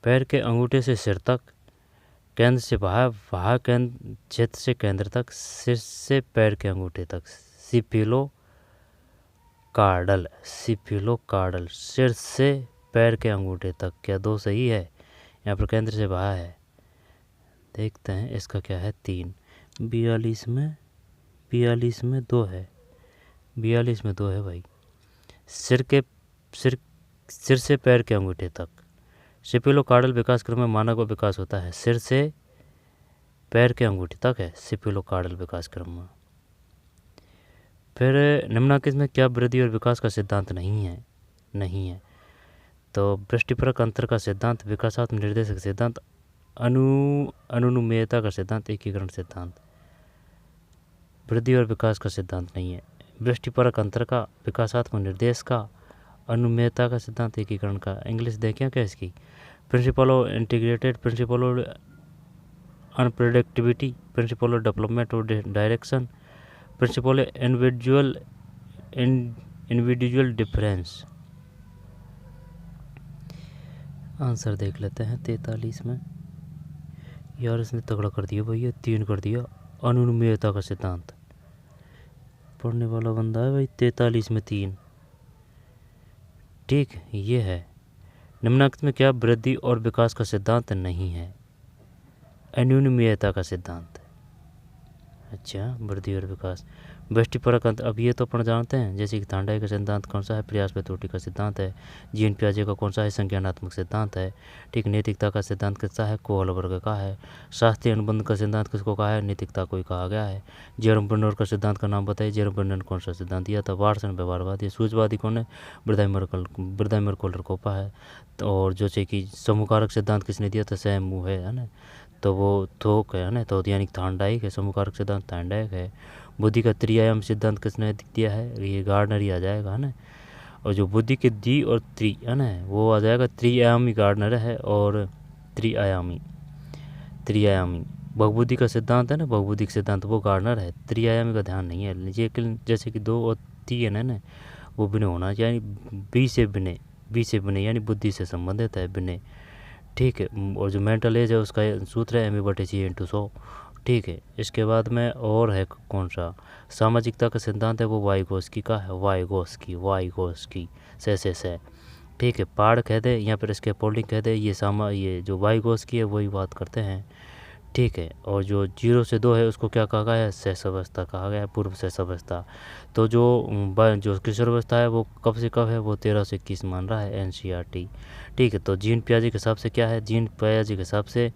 पैर के अंगूठे से सिर तक केंद्र से बाह्य केंद्र क्षेत्र से केंद्र तक, सिर से पैर के अंगूठे तक। सिफिलोकार्डल, सिर से पैर के अंगूठे तक। क्या 2 सही है? यहाँ पर केंद्र से बाह्य है। देखते हैं इसका क्या है। 3। 42 में 2 है। 42 में 2 है भाई। सिर से पैर के अंगूठे तक। सिफिलोकार्डल विकास क्रम में मानव का विकास होता है। सिर से पैर के अंगूठे तक है सिफिलोकार्डल विकास क्रम में। फिर निम्नलिखित में क्या वृद्धि और विकास का सिद्धांत नहीं है? तो वृष्टिपरक अंतर का सिद्धांत, विकासात्मक निर्देशक सिद्धांत, अनुमेयता का सिद्धांत, एकीकरण सिद्धांत। वृद्धि और विकास का सिद्धांत नहीं है। वृष्टिपरक अंतर का, विकासात्मक निर्देश का, अनुमेयता का सिद्धांत, एकीकरण का। इंग्लिश देखें क्या इसकी? Principle of integrated, principle of unpredictivity, principle of development और direction, principle of individual difference. Answer देख लेते हैं 43 में। यार इसने तगड़ा कर दिया भैया, 3 कर दिया। अनुमेयता का सिद्धांत पढ़ने वाला बंदा है भाई। 43 में 3। ठीक, ये है। निम्नलिखित में क्या वृद्धि और विकास का सिद्धांत नहीं है? अनुमेयता का सिद्धांत। अच्छा, वृद्धि और विकास। वृष्टिपरक अंतर, अब ये तो अपन जानते हैं, जैसे कि थांडाई का सिद्धांत कौन सा है? प्रयास पे त्रुटि का सिद्धांत है। जीन पियाजे का कौन सा है? संज्ञानात्मक सिद्धांत है। ठीक, नैतिकता का सिद्धांत किसका है? कोहलबर्ग का है। शास्त्रीय अनुबंध का सिद्धांत किसको कहा है? नैतिकता को ही कहा गया है। जेरम ब्रेनर का सिद्धांत का नाम बताइए। जेरम ब्रेनर कौन सा सिद्धांत दिया था? वाटसन व्यवहारवादी। सूझवादी कौन है? ब्रदाइमर कोलरकोपा है। और जो से कि समूहकारक सिद्धांत किसने दिया था? सैम मू है ना, तो वो थोक है ना, तो यानी थांडाइक है। समूहकारक सिद्धांत थांडाइक है। बुद्धि का त्रिआयाम सिद्धांत किसने दिया है? ये गार्डनर ही आ जाएगा है ना। और जो बुद्धि के द्वि और त्रि है ना, वो आ जाएगा त्रिआयामी। गार्डनर है और त्रिआयामी बहुबुद्धि का सिद्धांत है ना, बहुबुद्धि का सिद्धांत वो गार्डनर है। त्रिआयामी का ध्यान नहीं है। लेकिन जैसे कि 2 और 3 है ना, वो विनय होना, यानी बी से विनय यानी बुद्धि से संबंधित है विनय। ठीक है। और जो मेंटल एज है उसका सूत्र है m/c/100। ठीक है। इसके बाद में और है कौन सा? सामाजिकता का सिद्धांत है, वो वाइगोस्की का है। वाइगोस्की से। ठीक है। पाड़ कह दे या फिर इसके पोल्डिंग कह दे, ये जो वाइगोस्की है वही बात करते हैं। ठीक है। और जो 0 से 2 है उसको क्या कहा गया है? सहसावस्था कहा गया है, पूर्व सहसावस्था। तो जो किशोरावस्था है वो कब से कब है? वो 13 से 21 मान रहा है NCERT। ठीक है। तो जीन पियाजे के हिसाब से क्या है? जीन पियाजे के हिसाब से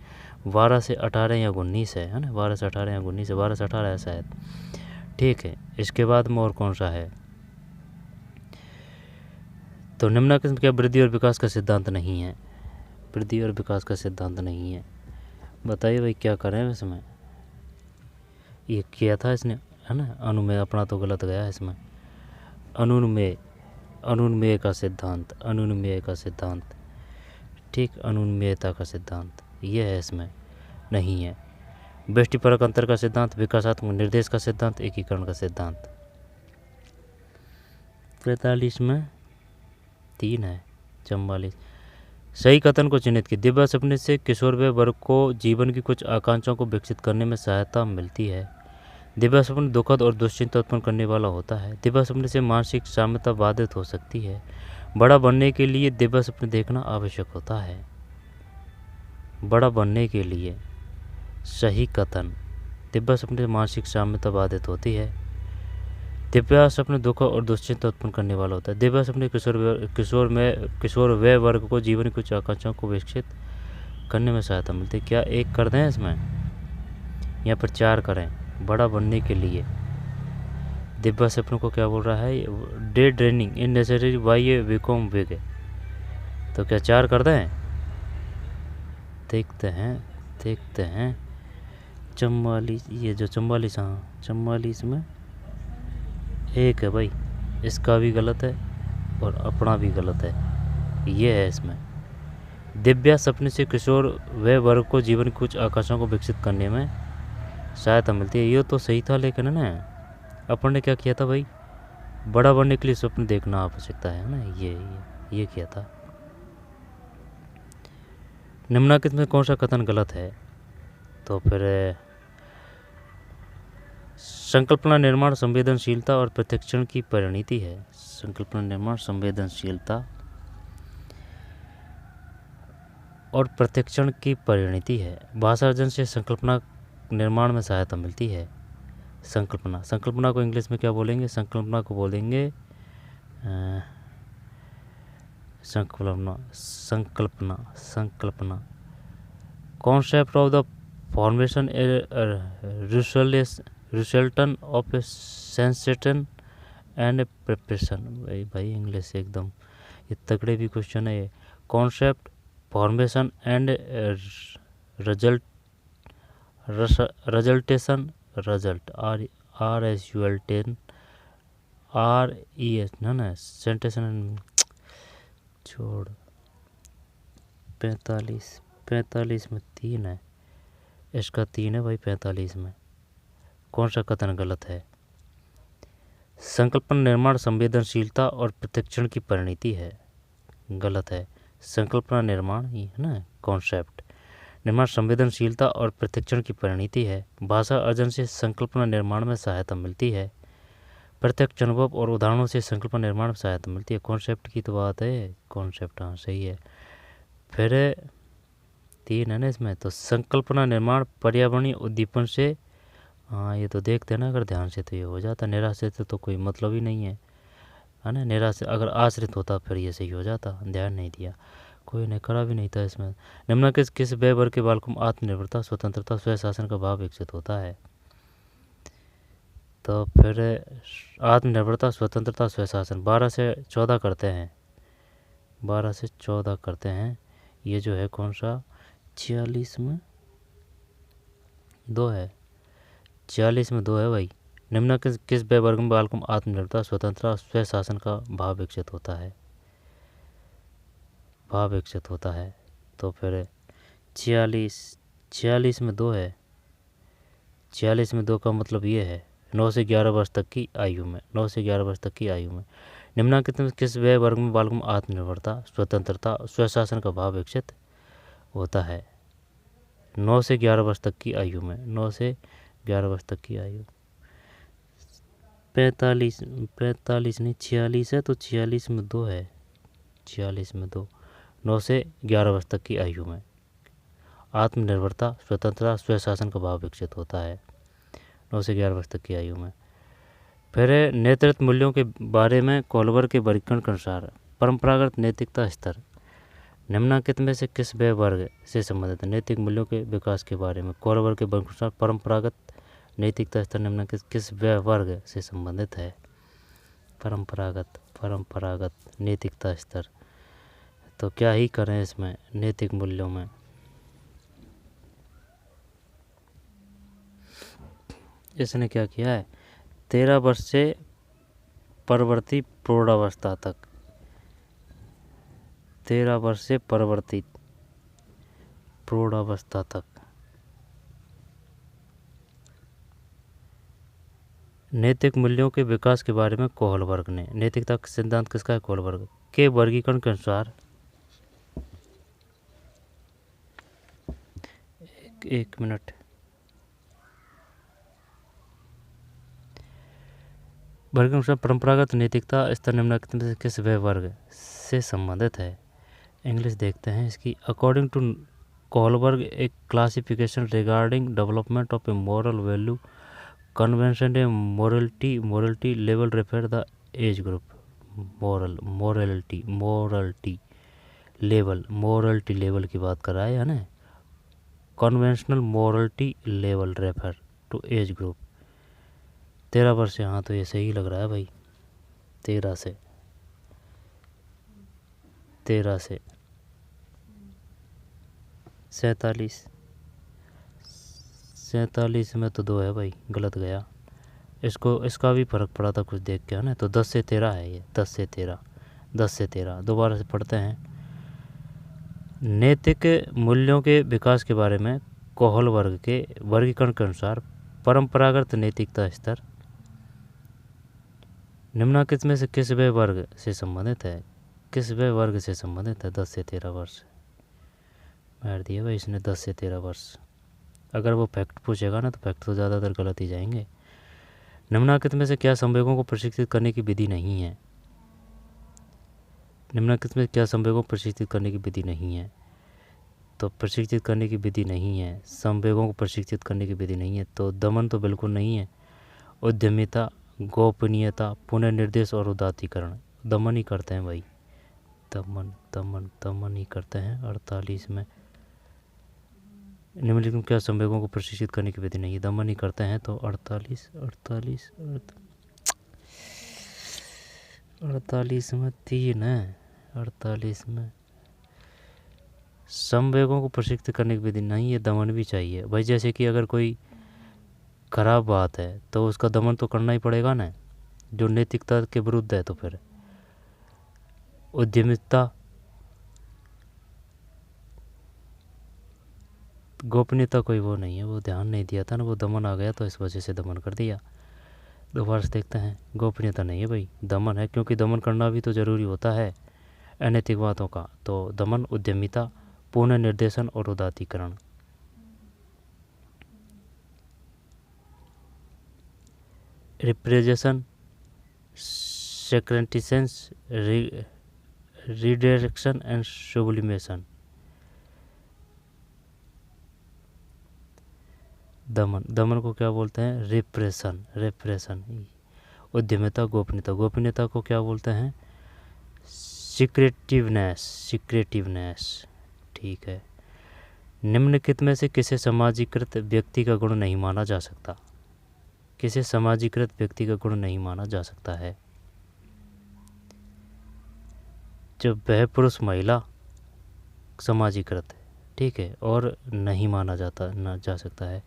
12 से 18 या 19 है ना, 12 से 18 या 19 है, 12 से 18 है शायद। ठीक है। इसके बाद में और कौन सा है? तो निम्नलिखित में क्या वृद्धि और विकास का सिद्धांत नहीं है? वृद्धि और विकास का सिद्धांत नहीं है। बताइए भाई क्या करें इसमें? ये किया था इसने है ना, अनुमेय। अपना तो गलत गया है इसमें। अनुमेय का सिद्धांत। ठीक, अनुमेयता का सिद्धांत ये है, इसमें नहीं है। वृष्टिपरक अंतर का सिद्धांत, विकासात्मक निर्देश का सिद्धांत, एकीकरण का सिद्धांत। 45 में 3 है। 44। सही कथन को चिन्हित की। दिव्य सपने से किशोर वर्ग को जीवन की कुछ आकांक्षाओं को विकसित करने में सहायता मिलती है। दिव्य सपने दुखद और दुश्चिंता उत्पन्न करने वाला होता है। दिव्य सपने से मानसिक साम्यता बाधित हो सकती है। बड़ा बनने के लिए दिव्य सपने देखना आवश्यक होता है। बड़ा बनने के लिए सही कथन। दिव्य सपने से मानसिक साम्यता बाधित होती है। दिव्य सपने दुख और दुश्चिंता उत्पन्न करने वाला होता है। दिव्य सपने किशोर वे वर्ग को जीवन की कुछ आकांक्षाओं को विकसित करने में सहायता मिलती है। क्या 1 कर दें इसमें या फिर 4 करें? बड़ा बनने के लिए दिव्य सपनों को क्या बोल रहा है? Day draining in necessary why a become big. तो क्या 4 कर दें? देखते हैं 44। ये जो 44, हाँ 44 में 1 है भाई। इसका भी गलत है और अपना भी गलत है। ये है इसमें। दिव्या सपने से किशोर वे वर्ग को जीवन की कुछ आकांक्षाओं को विकसित करने में सहायता मिलती है। ये तो सही था, लेकिन है ना अपन ने क्या किया था भाई? बड़ा बनने के लिए स्वप्न देखना आवश्यकता है ना, ये किया था। निम्नलिखित में कौन सा कथन गलत है? तो फिर संकल्पना निर्माण संवेदनशीलता और प्रत्यक्षण की परिणति है। संकल्पना निर्माण संवेदनशीलता और प्रत्यक्षण की परिणति है। भाषा अर्जन से संकल्पना निर्माण में सहायता मिलती है। संकल्पना को इंग्लिश में क्या बोलेंगे? संकल्पना को बोलेंगे संकल्पना concept of the formation रिजल्टन of A sensation and preparation. भाई इंग्लिश एकदम ये तगड़े भी क्वेश्चन है ये। कॉन्सेप्ट फॉर्मेशन एंड रिजल्टेशन ना सेंटेशन छोड़ 45 में 3 है, इसका 3 है भाई 45 में। कौन सा कथन गलत है? संकल्पना निर्माण संवेदनशीलता और प्रत्यक्षण की परिणति है, गलत है। संकल्पना निर्माण ये है ना कॉन्सेप्ट, निर्माण संवेदनशीलता और प्रत्यक्षण की परिणति है। भाषा अर्जन से संकल्पना निर्माण में सहायता मिलती है। प्रत्यक्ष अनुभव और उदाहरणों से संकल्पना निर्माण में सहायता मिलती है। कॉन्सेप्ट की तो बात है, कॉन्सेप्ट हाँ सही है। फिर 3 है ना इसमें, तो संकल्पना निर्माण पर्यावरणीय उद्दीपन से, हाँ ये तो देखते हैं ना अगर ध्यान से तो ये हो जाता। निराश्रित तो कोई मतलब ही नहीं है ना। निराश्रित अगर आश्रित होता फिर ये सही हो जाता, ध्यान नहीं दिया, कोई ने करा भी नहीं था इसमें। निम्नलिखित किस व्यय वर्ग के बालकों में आत्मनिर्भरता स्वतंत्रता स्वशासन का भाव विकसित होता है? तो फिर आत्मनिर्भरता स्वतंत्रता स्वशासन 12 से 14 करते हैं, 12 से 14 करते हैं। ये जो है कौन सा 46 में 2 है, 46 में 2 है भाई। निम्न किस व्यय वर्ग में बालकों में आत्मनिर्भरता स्वतंत्रता स्वशासन का भाव विकसित होता है? भाव विकसित होता है। तो फिर 46 में 2 है, 46 में 2 का मतलब ये है 9 से 11 वर्ष तक की आयु में, 9 से 11 वर्ष तक की आयु में। निम्नलिखित में किस व्यय वर्ग में बालकों में आत्मनिर्भरता स्वतंत्रता स्वशासन का भाव विकसित होता है? 9 से 11 वर्ष तक की आयु में, 9 से 11 वर्ष तक की आयु। 45 नहीं 46 है, तो 46 में 2 है, 46 में 2, 9 से 11 वर्ष तक की आयु में आत्मनिर्भरता स्वतंत्रता स्वशासन का भाव विकसित होता है, 9 से 11 वर्ष तक की आयु में। फिर नेतृत्व मूल्यों के बारे में कोहलबर्ग के वर्गीकरण के अनुसार परंपरागत नैतिकता स्तर निम्नलिखित में से किस व्यय वर्ग से संबंधित है? नैतिक मूल्यों के विकास के बारे में कोहलबर्ग के वर्ग के अनुसार परंपरागत नैतिकता स्तर निम्नलिखित किस व्यय वर्ग से संबंधित है? परंपरागत नैतिकता स्तर। तो क्या ही करें इसमें नैतिक मूल्यों में? इसने क्या किया है 13 वर्ष से परवर्ती प्रौढ़ावस्था तक, 13 वर्ष से परवर्ती प्रौढ़ावस्था तक नैतिक मूल्यों के विकास के बारे में कोहलबर्ग ने, नैतिकता का सिद्धांत किसका है? कोहलबर्ग के वर्गीकरण के अनुसार एक मिनट, वर्ग के अनुसार परंपरागत नैतिकता स्तर निम्नलिखित में से किस व्यय वर्ग से संबंधित है? इंग्लिश देखते हैं इसकी। According to Kohlberg a classification regarding development of a moral value convention a morality level refer the age group. Morality level की बात कर रहा है ना। Conventional morality level refer to age group 13 वर्ष से, हाँ तो ये सही लग रहा है भाई। 13 से 47 में तो 2 है भाई, गलत गया। इसका भी फर्क पड़ा था कुछ देख के है ना। तो 10 से 13 है ये, 10 से 13 दोबारा से पढ़ते हैं। नैतिक मूल्यों के विकास के बारे में कोहलबर्ग के वर्गीकरण के अनुसार परंपरागत नैतिकता स्तर निम्नलिखित में से किस व्यय वर्ग से संबंधित है? किस व्यय वर्ग से संबंधित है? 10 से 13 वर्ष मार दिया भाई इसने, 10 से 13 वर्ष। अगर वो फैक्ट पूछेगा ना तो फैक्ट तो ज़्यादातर गलत ही जाएंगे। निम्नलिखित में से क्या संवेगों को प्रशिक्षित करने की विधि नहीं है? निम्नलिखित में क्या संवेगों को प्रशिक्षित करने की विधि नहीं है? तो प्रशिक्षित करने की विधि नहीं है, संवेगों को प्रशिक्षित करने की विधि नहीं है, तो दमन तो बिल्कुल नहीं है। उद्यमिता, गोपनीयता, पुनर्निर्देश और उदात्तीकरण, दमन ही करते हैं भाई, दमन दमन दमन ही करते हैं। 48 में निम्नलिखित में क्या संवेगों को प्रशिक्षित करने की विधि नहीं है? दमन ही करते हैं। तो 48 में 3 है। 48 में संवेगों को प्रशिक्षित करने की विधि नहीं है, दमन भी चाहिए भाई। जैसे कि अगर कोई खराब बात है तो उसका दमन तो करना ही पड़ेगा ना, जो नैतिकता के विरुद्ध है। तो फिर उद्यमिता, गोपनीयता कोई वो नहीं है, वो ध्यान नहीं दिया था ना, वो दमन आ गया तो इस वजह से दमन कर दिया। दोबारा से देखते हैं, गोपनीयता नहीं है भाई, दमन है, क्योंकि दमन करना भी तो ज़रूरी होता है अनैतिक बातों का। तो दमन, उद्यमिता, पुनः निर्देशन और उदात्तीकरण। रिप्रेजेशन, सेक्रेटिसेंस, रिडायरेक्शन एंड सुब्लिमेशन। दमन, दमन को क्या बोलते हैं? Repression, repression. उद्यमिता, गोपनीयता, गोपनीयता को क्या बोलते हैं? सीक्रेटिवनेस, सीक्रेटिवनेस। ठीक है। निम्नलिखित में से किसे समाजीकृत व्यक्ति का गुण नहीं माना जा सकता? किसे समाजीकृत व्यक्ति का गुण नहीं माना जा सकता है? जब वह पुरुष महिला समाजीकृत है, ठीक है, और नहीं माना जा सकता है,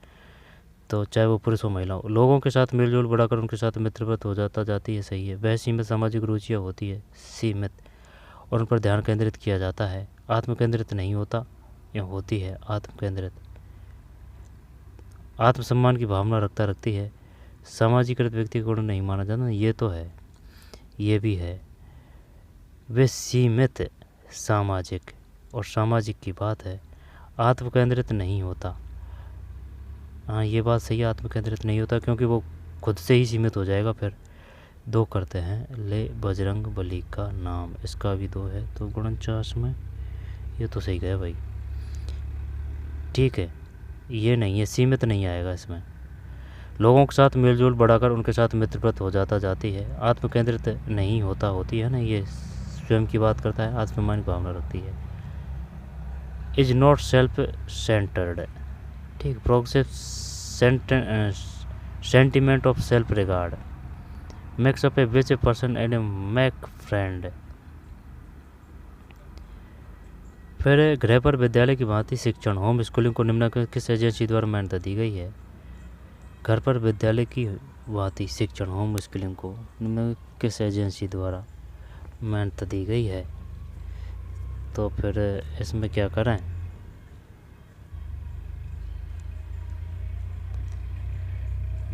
तो चाहे वो पुरुष हो महिला हो, लोगों के साथ मेलजोल बढ़ाकर उनके साथ मित्रवत हो जाती है, सही है। वह सीमित सामाजिक रुचियाँ होती है, सीमित, और उन पर ध्यान केंद्रित किया जाता है, आत्म केंद्रित नहीं होता या होती है आत्म केंद्रित। आत्मसम्मान की भावना रखती है। समाजीकृत व्यक्ति का गुण नहीं माना जाता, ये तो है, ये भी है। वे सीमित, सामाजिक, और सामाजिक की बात है, आत्म केंद्रित नहीं होता। हाँ, ये बात सही है, आत्म केंद्रित नहीं होता, क्योंकि वो खुद से ही सीमित हो जाएगा। फिर 2 करते हैं, ले बजरंग बली का नाम, इसका भी 2 है, तो 49 में ये तो सही गया भाई। ठीक है, ये नहीं है, सीमित नहीं आएगा इसमें। लोगों के साथ मेलजोल बढ़ाकर उनके साथ मित्रवत हो जाती है, आत्म केंद्रित नहीं होता, होती है ना, ये स्वयं की बात करता है, आत्मसम्मान की भावना रखती है। इज नॉट सेल्फ सेंटर्ड, ठीक, progressive sentiment of self regard, makes up a which a person and a mac friend. फिर गृह पर विद्यालय की भांति शिक्षण, होम स्कूलिंग को निम्नलिखित किस एजेंसी द्वारा मान्यता दी गई है? घर पर विद्यालय की भांति शिक्षण, होम स्कूलिंग को निम्नलिखित किस एजेंसी द्वारा मान्यता दी गई है? तो फिर इसमें क्या करें?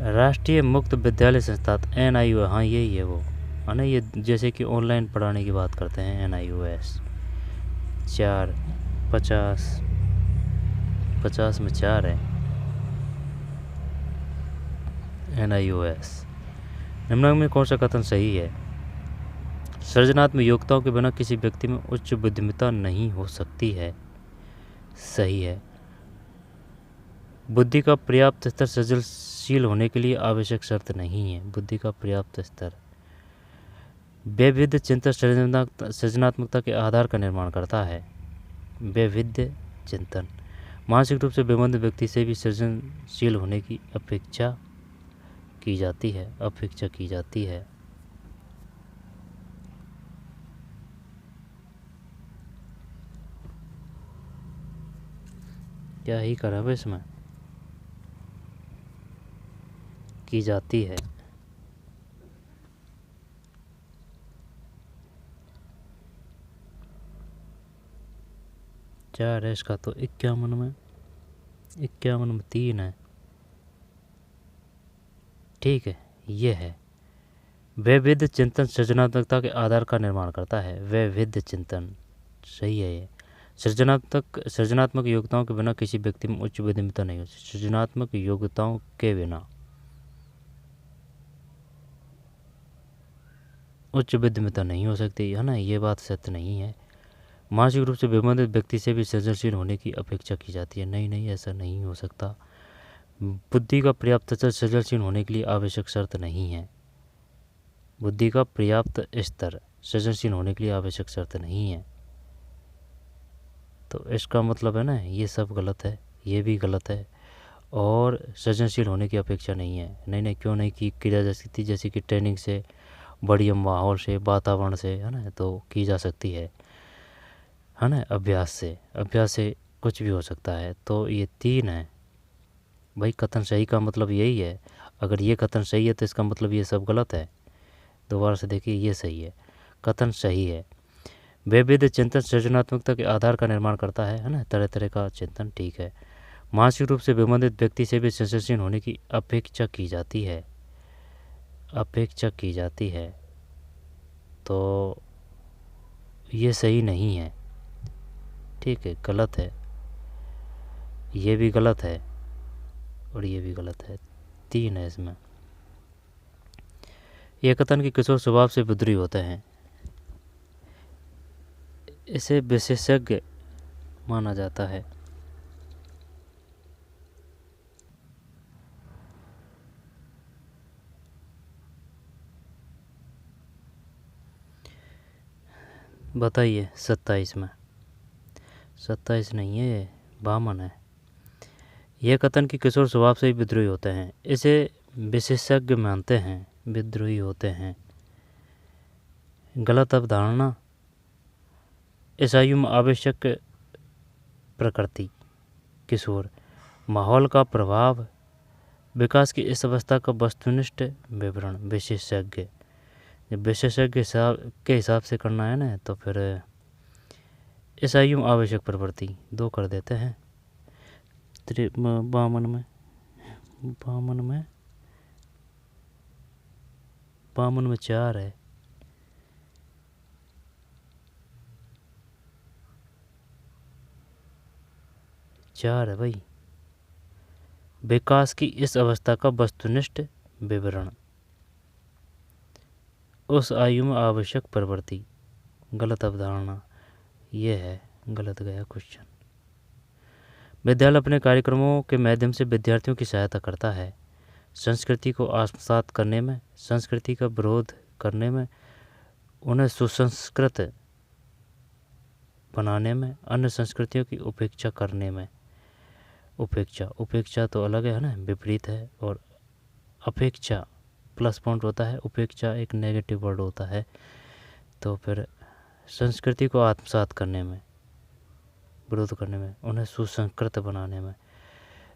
राष्ट्रीय मुक्त विद्यालय संस्था, NIOS, हाँ यही है वो, है ना, ये जैसे कि ऑनलाइन पढ़ाने की बात करते हैं, NIOS। 4, 50 में 4 है, NIOS। निम्नलिखित में कौन सा कथन सही है? सृजनात्मक योग्यताओं के बिना किसी व्यक्ति में उच्च बुद्धिमत्ता नहीं हो सकती है, सही है। बुद्धि का पर्याप्त स्तर सृजनशील होने के लिए आवश्यक शर्त नहीं है, बुद्धि का पर्याप्त स्तर। वैविध्य चिंतन सृजनात्मकता के आधार का निर्माण करता है, वैविध्य चिंतन। मानसिक रूप से बेबंद व्यक्ति से भी सृजनशील होने की अपेक्षा की जाती है, क्या ही करा भाई, इसमें की जाती है। चार है इसका, तो 51 में 3 है, ठीक है, ये है। वैविध्य चिंतन सृजनात्मकता के आधार का निर्माण करता है, वैविध्य चिंतन, सही है ये। सृजनात्मक योग्यताओं के बिना किसी व्यक्ति में उच्च बुद्धिमत्ता नहीं हो सकती। सृजनात्मक योग्यताओं के बिना उच्च बुद्धिमत्ता नहीं हो सकती, है ना। ये बात सत्य नहीं है। मानसिक रूप से विबंधित व्यक्ति से भी सृजनशील होने की अपेक्षा की जाती है। नहीं, ऐसा नहीं हो सकता। बुद्धि का पर्याप्त स्तर सृजनशील होने के लिए आवश्यक शर्त नहीं है। बुद्धि का पर्याप्त स्तर सृजनशील होने के लिए आवश्यक शर्त नहीं है। तो इसका मतलब है ना, ये सब गलत है, ये भी गलत है। और सृजनशील होने की अपेक्षा नहीं है। नहीं, क्यों नहीं की जा सकती, जैसे कि ट्रेनिंग से, बढ़िया माहौल से, वातावरण से, है ना, तो की जा सकती है ना। अभ्यास से कुछ भी हो सकता है। तो ये 3 है भाई। कथन सही का मतलब यही है। अगर ये कथन सही है तो इसका मतलब ये सब गलत है। दोबारा से देखिए, ये सही है, कथन सही है। विविध चिंतन सृजनात्मकता के आधार का निर्माण करता है ना, तरह तरह का चिंतन, ठीक है। मानसिक रूप से विबंधित व्यक्ति से भी सृजनशील होने की अपेक्षा की जाती है। तो ये सही नहीं है, ठीक है, गलत है। ये भी गलत है और ये भी गलत है। 3 है इसमें। यह कथन कि किशोर स्वभाव से विद्रोही होते हैं, इसे विशेषज्ञ माना जाता है। बताइए 27 में। 27 नहीं है, 52 है। यह कथन कि किशोर स्वभाव से ही विद्रोही होते हैं, इसे विशेषज्ञ मानते हैं विद्रोही होते हैं। गलत अवधारणा। इस आयु में आवश्यक प्रकृति किशोर, माहौल का प्रभाव, विकास की इस अवस्था का वस्तुनिष्ठ विवरण। विशेषज्ञ के हिसाब से करना है ना, तो फिर इस आयु में आवश्यक प्रवृत्ति 2 कर देते हैं। 52 में 4 है। भाई। विकास की इस अवस्था का वस्तुनिष्ठ विवरण, उस आयु में आवश्यक प्रवृत्ति, गलत अवधारणा। ये है, गलत गया क्वेश्चन। विद्यालय अपने कार्यक्रमों के माध्यम से विद्यार्थियों की सहायता करता है संस्कृति को आत्मसात करने में, संस्कृति का विरोध करने में, उन्हें सुसंस्कृत बनाने में, अन्य संस्कृतियों की उपेक्षा करने में। उपेक्षा तो अलग है ना, विपरीत है। और अपेक्षा प्लस पॉइंट होता है, उपेक्षा एक नेगेटिव वर्ड होता है। तो फिर संस्कृति को आत्मसात करने में, विरोध करने में, उन्हें सुसंस्कृत बनाने में।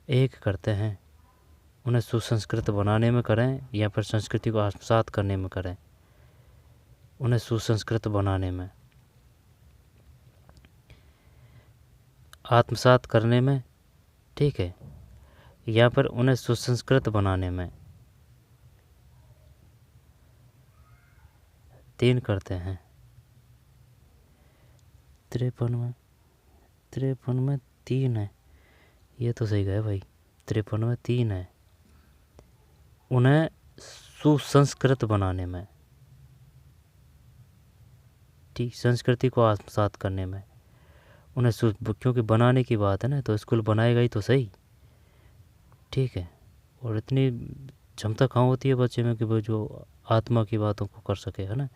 एक करते हैं, उन्हें सुसंस्कृत बनाने में करें या फिर संस्कृति को आत्मसात करने में करें। उन्हें सुसंस्कृत बनाने में, आत्मसात करने में, ठीक है, या फिर उन्हें सुसंस्कृत बनाने में। 3 करते हैं। 53 में 3 है। ये तो सही गया भाई। 53 में 3 है। उन्हें सुसंस्कृत बनाने में, ठीक, संस्कृति को आत्मसात करने में, उन्हें क्योंकि बनाने की बात है ना, तो स्कूल बनाएगा ही तो सही, ठीक है। और इतनी क्षमता कहाँ होती है बच्चे में कि वो जो आत्मा की बातों को कर सके, है ना।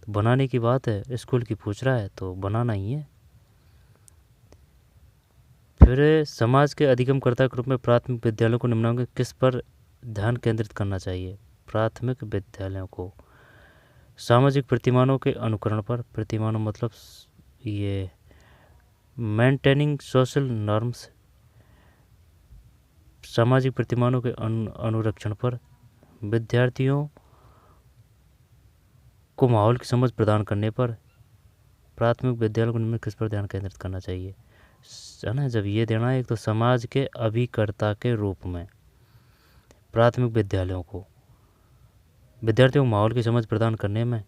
तो बनाने की बात है, स्कूल की पूछ रहा है तो बनाना ही है। फिर समाज के अधिगमकर्ता के रूप में प्राथमिक विद्यालयों को निम्नलिखित किस पर ध्यान केंद्रित करना चाहिए। प्राथमिक विद्यालयों को सामाजिक प्रतिमानों के अनुकरण पर, प्रतिमानों मतलब ये मेंटेनिंग सोशल नॉर्म्स, सामाजिक प्रतिमानों के अनुरक्षण पर, विद्यार्थियों को माहौल की समझ प्रदान करने पर। प्राथमिक विद्यालय को निम्न किस पर ध्यान केंद्रित करना चाहिए, है ना। जब ये देना है, एक तो समाज के अभिकर्ता के रूप में प्राथमिक विद्यालयों को, विद्यार्थियों को माहौल की समझ प्रदान करने में,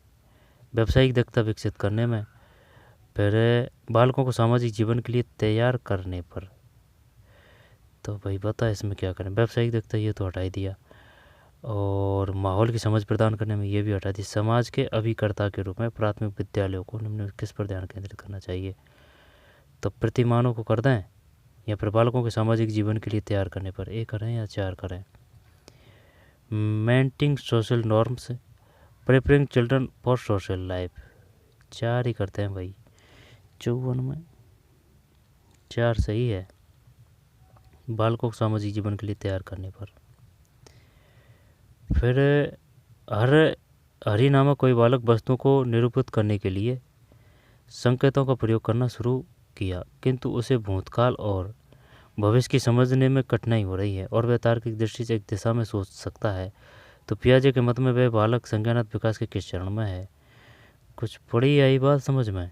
व्यावसायिक दक्षता विकसित करने में, फिर बालकों को सामाजिक जीवन के लिए तैयार करने पर, तो भाई बता इसमें क्या करें। व्यावसायिक दक्षता ये तो हटा ही दिया, और माहौल की समझ प्रदान करने में ये भी हटा दी। समाज के अभिकर्ता के रूप में प्राथमिक विद्यालयों को निम्न किस पर ध्यान केंद्रित करना चाहिए, तो प्रतिमानों को कर दें या फिर बालकों के सामाजिक जीवन के लिए तैयार करने पर, एक करें या चार करें। Maintaining social norms, preparing children for social life, चार ही करते हैं भाई। 54 में चार सही है, बालकों को सामाजिक जीवन के लिए तैयार करने पर। फिर हरि नामक कोई बालक वस्तुओं को निरूपित करने के लिए संकेतों का प्रयोग करना शुरू किया, किंतु उसे भूतकाल और भविष्य की समझने में कठिनाई हो रही है और वह तार्किक दृष्टि से एक दिशा में सोच सकता है, तो पियाजे के मत में वह बालक संज्ञानात्मक विकास के किस चरण में है। कुछ पड़ी आई बात समझ में।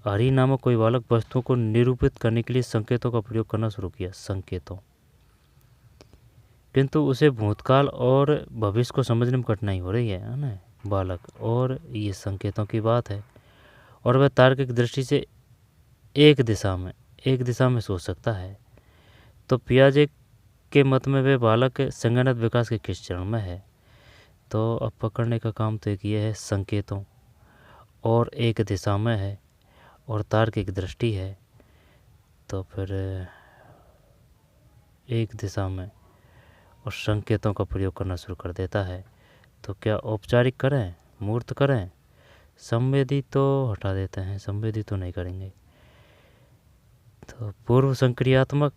हरि नामक कोई बालक वस्तुओं को निरूपित करने के लिए संकेतों का प्रयोग करना शुरू किया, संकेतों, किंतु उसे भूतकाल और भविष्य को समझने में कठिनाई हो रही है ना बालक, और ये संकेतों की बात है, और वह तार्किक दृष्टि से एक दिशा में सोच सकता है, तो पियाजे के मत में वह बालक संज्ञानात्मक विकास के किस चरण में है। तो अब पकड़ने का काम तो एक ये है, संकेतों और एक दिशा में है और तार्किक दृष्टि है, तो फिर एक दिशा में और संकेतों का प्रयोग करना शुरू कर देता है। तो क्या औपचारिक करें, मूर्त करें, संवेदी तो हटा देते हैं, संवेदी तो नहीं करेंगे, तो पूर्व संक्रियात्मक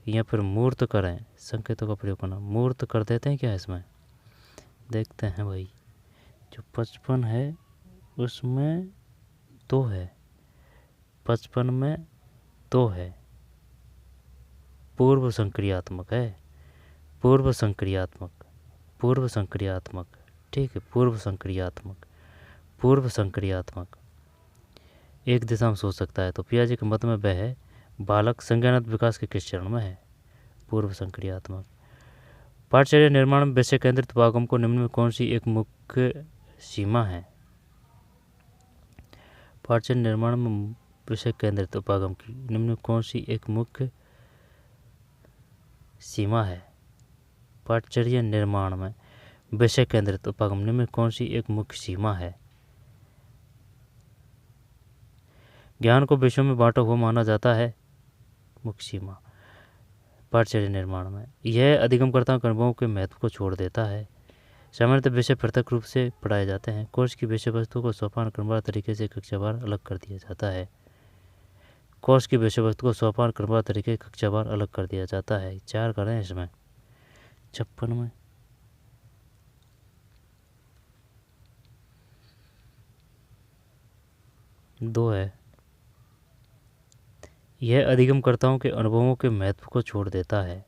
या फिर मूर्त करें, संकेतों का प्रयोग करना, मूर्त कर देते हैं क्या इसमें, देखते हैं भाई। जो 55 है उसमें 2 है, 55 में 2 है, पूर्व संक्रियात्मक है, पूर्व संक्रियात्मक, ठीक है, पूर्व संक्रियात्मक एक दिशा में सोच सकता है, तो पियाजे के मत में वह है बालक संज्ञानात्मक विकास के किस चरण में है, पूर्व संक्रियात्मक। पाठचर्या निर्माण में विषय केंद्रित उपागम को निम्न में कौन सी एक मुख्य सीमा है। पाठचर्या निर्माण में विषय केंद्रित उपागम की निम्न में कौन सी एक मुख्य सीमा है। पाठचर्या निर्माण में विषय केंद्रित उपागम निम्न में कौन सी एक मुख्य सीमा है। ज्ञान को विषयों में बांटा हुआ माना जाता है, मुख्य सीमा पाठचर्या निर्माण में। यह अधिगमकर्ताओं के अनुभवों के महत्व को छोड़ देता है। सामान्यतः विषय पृथक रूप से पढ़ाए जाते हैं। कोर्स की विषय वस्तु को सोपान क्रमवार तरीके से कक्षावार अलग कर दिया जाता है। कोर्स की विषय वस्तु को सोपान क्रमवार तरीके कक्षावार अलग कर दिया जाता है। 4 करें इसमें। 56 में 2 है। यह अधिगमकर्ताओं के अनुभवों के महत्व को छोड़ देता है।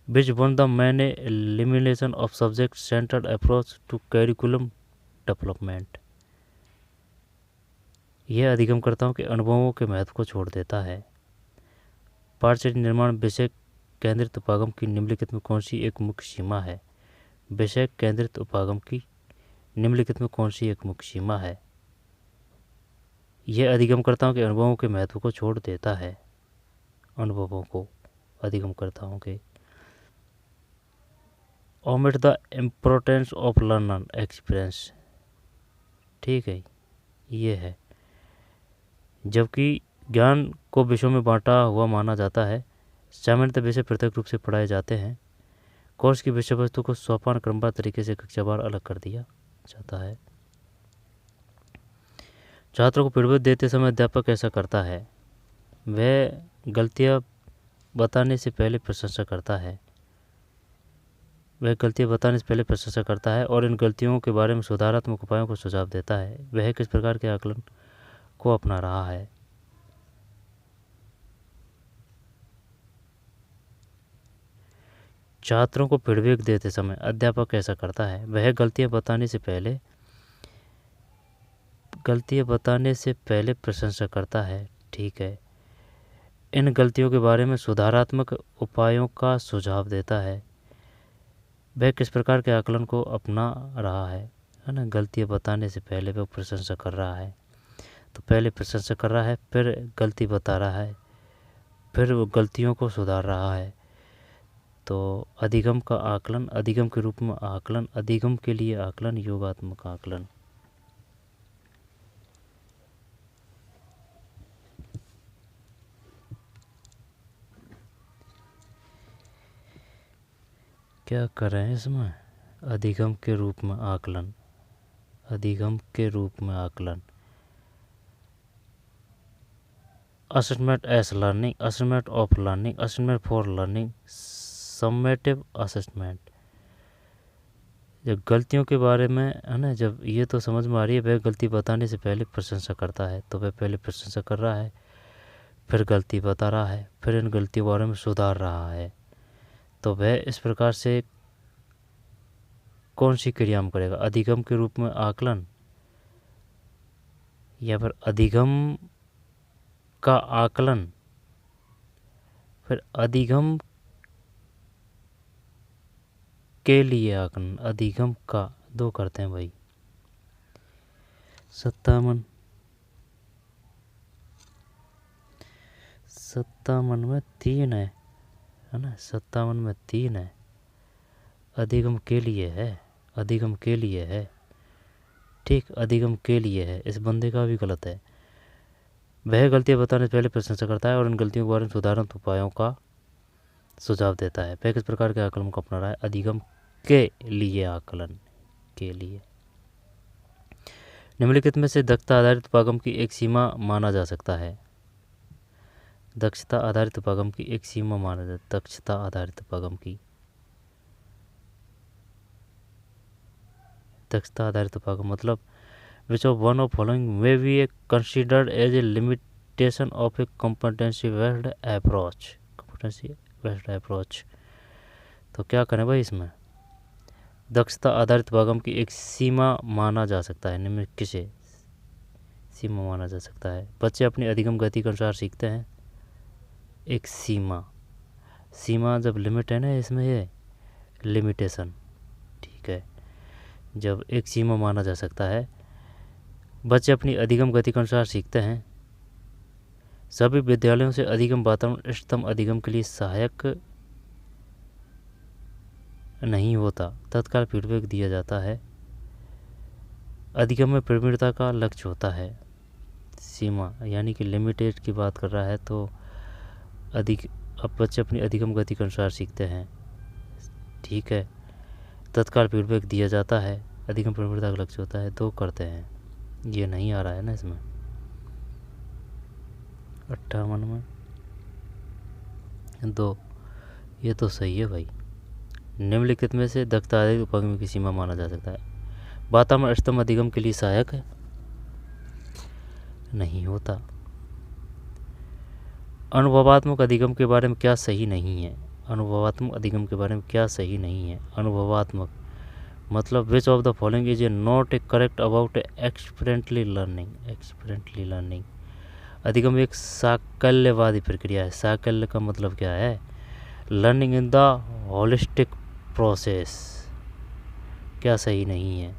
Which one the main elimination of subject centered approach to curriculum development। यह अधिगमकर्ताओं के अनुभवों के महत्व को छोड़ देता है। पाठचर्या निर्माण विषय केंद्रित उपागम की निम्नलिखित में कौन सी एक मुख्य सीमा है। विषय केंद्रित उपागम की निम्नलिखित में कौन सी एक मुख्य सीमा है। यह अधिगमकर्ताओं के अनुभवों के महत्व को छोड़ देता है। अनुभवों को अधिगमकर्ताओं के। omit the importance of learner experience। ठीक है, ये है। जबकि ज्ञान को विषयों में बांटा हुआ माना जाता है, सामान्यतः विषय पृथक रूप से पढ़ाए जाते हैं। कोर्स की विषय वस्तु को सोपान क्रमबद्ध तरीके से कक्षावार अलग कर दिया जाता है। छात्रों को पीड़ित देते समय अध्यापक ऐसा करता है, वह गलतियां बताने से पहले प्रशंसा करता है। और इन गलतियों के बारे में सुधारात्मक उपायों को सुझाव देता है। वह किस प्रकार के आकलन को अपना रहा है। छात्रों को फीडबैक देते समय अध्यापक ऐसा करता है, वह गलतियां बताने से पहले प्रशंसा करता है। ठीक है। इन गलतियों के बारे में सुधारात्मक उपायों का सुझाव देता है। वह किस प्रकार के आकलन को अपना रहा है। है ना, गलतियाँ बताने से पहले वो प्रशंसा कर रहा है। तो पहले प्रशंसा कर रहा है, फिर गलती बता रहा है, फिर वो गलतियों को सुधार रहा है। तो अधिगम का आकलन, अधिगम के रूप में आकलन, अधिगम के लिए आकलन, योगात्मक आकलन। क्या कर रहे हैं इसमें? अधिगम के रूप में आकलन, अधिगम के रूप में आकलन। Assessment S learning, assessment of learning, assessment for learning, summative assessment. जब गलतियों के बारे में, है ना, जब ये तो समझ में आ रही है वह गलती बताने से पहले प्रशंसा करता है, तो वह पहले प्रशंसा कर रहा है, फिर गलती बता रहा है, फिर इन गलतियों के बारे में सुधार रहा है। तो वह इस प्रकार से कौन सी क्रिया में करेगा? अधिगम के रूप में आकलन, या फिर अधिगम का आकलन, फिर अधिगम के लिए आकलन, अधिगम का। दो करते हैं भाई। 57 में 3 है ना, 57 में 3 है। अधिगम के लिए है, अधिगम के लिए है, ठीक, अधिगम के लिए है। इस बंदे का भी गलत है। वह गलतियां बताने से पहले प्रशंसा करता है और इन गलतियों के बारे में सुधारण उपायों का सुझाव देता है। वह किस प्रकार के आकलन को अपना रहा है? अधिगम के लिए आकलन, के लिए। निम्नलिखित में से दक्षता आधारित उपागम की एक सीमा माना जा सकता है। दक्षता आधारित उपागम की एक सीमा माना जाता है। दक्षता आधारित उपागम की, दक्षता आधारित उपागम मतलब which of one of following may be considered as a limitation of a competency based approach, competency based approach। तो क्या करें भाई इसमें? दक्षता आधारित उपागम की एक सीमा माना जा सकता है। निम्न किसे सीमा माना जा सकता है? बच्चे अपनी अधिगम गति के अनुसार सीखते हैं। एक सीमा, सीमा जब लिमिट है ना इसमें, ये लिमिटेशन, ठीक है। जब एक सीमा माना जा सकता है, बच्चे अपनी अधिगम गति के अनुसार सीखते हैं। सभी विद्यालयों से अधिगम वातावरण इष्टतम अधिगम के लिए सहायक नहीं होता, तत्काल फीडबैक दिया जाता है। अधिगम में प्रवीणता का लक्ष्य होता है। सीमा यानी कि लिमिटेड की बात कर रहा है, तो अब बच्चे अपनी अधिगम गति के अनुसार सीखते हैं, ठीक है। तत्काल फीडबैक दिया जाता है, अधिगम प्रवीणता का लक्ष्य होता है। दो करते हैं, ये नहीं आ रहा है ना इसमें। 58 में 2, ये तो सही है भाई। निम्नलिखित में से दक्षता आधारित उपागम की सीमा माना जा सकता है। वातावरण इष्टतम अधिगम के लिए सहायक नहीं होता। अनुभवात्मक अधिगम के बारे में क्या सही नहीं है? अनुभवात्मक अधिगम के बारे में क्या सही नहीं है? अनुभवात्मक मतलब which of the following is a not a correct about experientially learning, experientially learning. अधिगम एक साकल्यवादी प्रक्रिया है। साकल्य का मतलब क्या है? Learning in the holistic process. क्या सही नहीं है?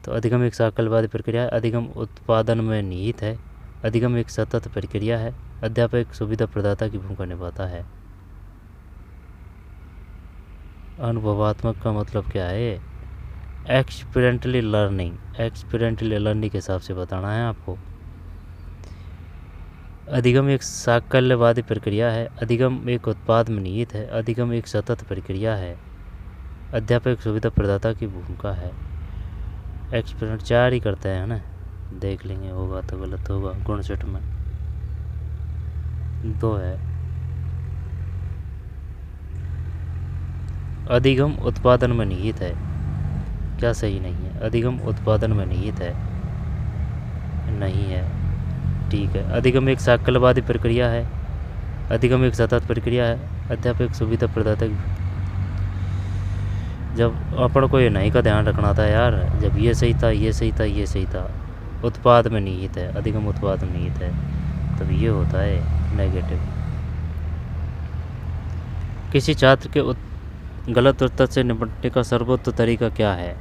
तो अधिगम एक साकल्यवादी प्रक्रिया है। अधिगम उत्पादन में निहित है। अधिगम एक सतत प्रक्रिया है। अध्यापक सुविधा प्रदाता की भूमिका निभाता है। अनुभवात्मक का मतलब क्या है? एक्सपीरियंटली लर्निंग, एक्सपीरियंटली लर्निंग के हिसाब से बताना है आपको। अधिगम एक साकल्यवादी प्रक्रिया है। अधिगम एक उत्पाद में निहित है। अधिगम एक सतत प्रक्रिया है। अध्यापक सुविधा प्रदाता की भूमिका है। एक्सपेरिमेंट 4 ही करते हैं ना, देख लेंगे, होगा तो गलत होगा। गुण सेट में 2 है। अधिगम उत्पादन में निहित है। क्या सही नहीं है? अधिगम उत्पादन में निहित है, नहीं है, ठीक है। अधिगम एक साकल्यवादी प्रक्रिया है। अधिगम एक सतत प्रक्रिया है। अध्यापक सुविधा प्रदाता की, जब अपन को ये नहीं का ध्यान रखना था यार, जब ये सही था, ये सही था, ये सही था। उत्पाद में निहित है, अधिगम उत्पाद में निहित है, तब ये होता है नेगेटिव। किसी छात्र के गलत उत्तर से निपटने का सर्वोत्तम तरीका क्या है?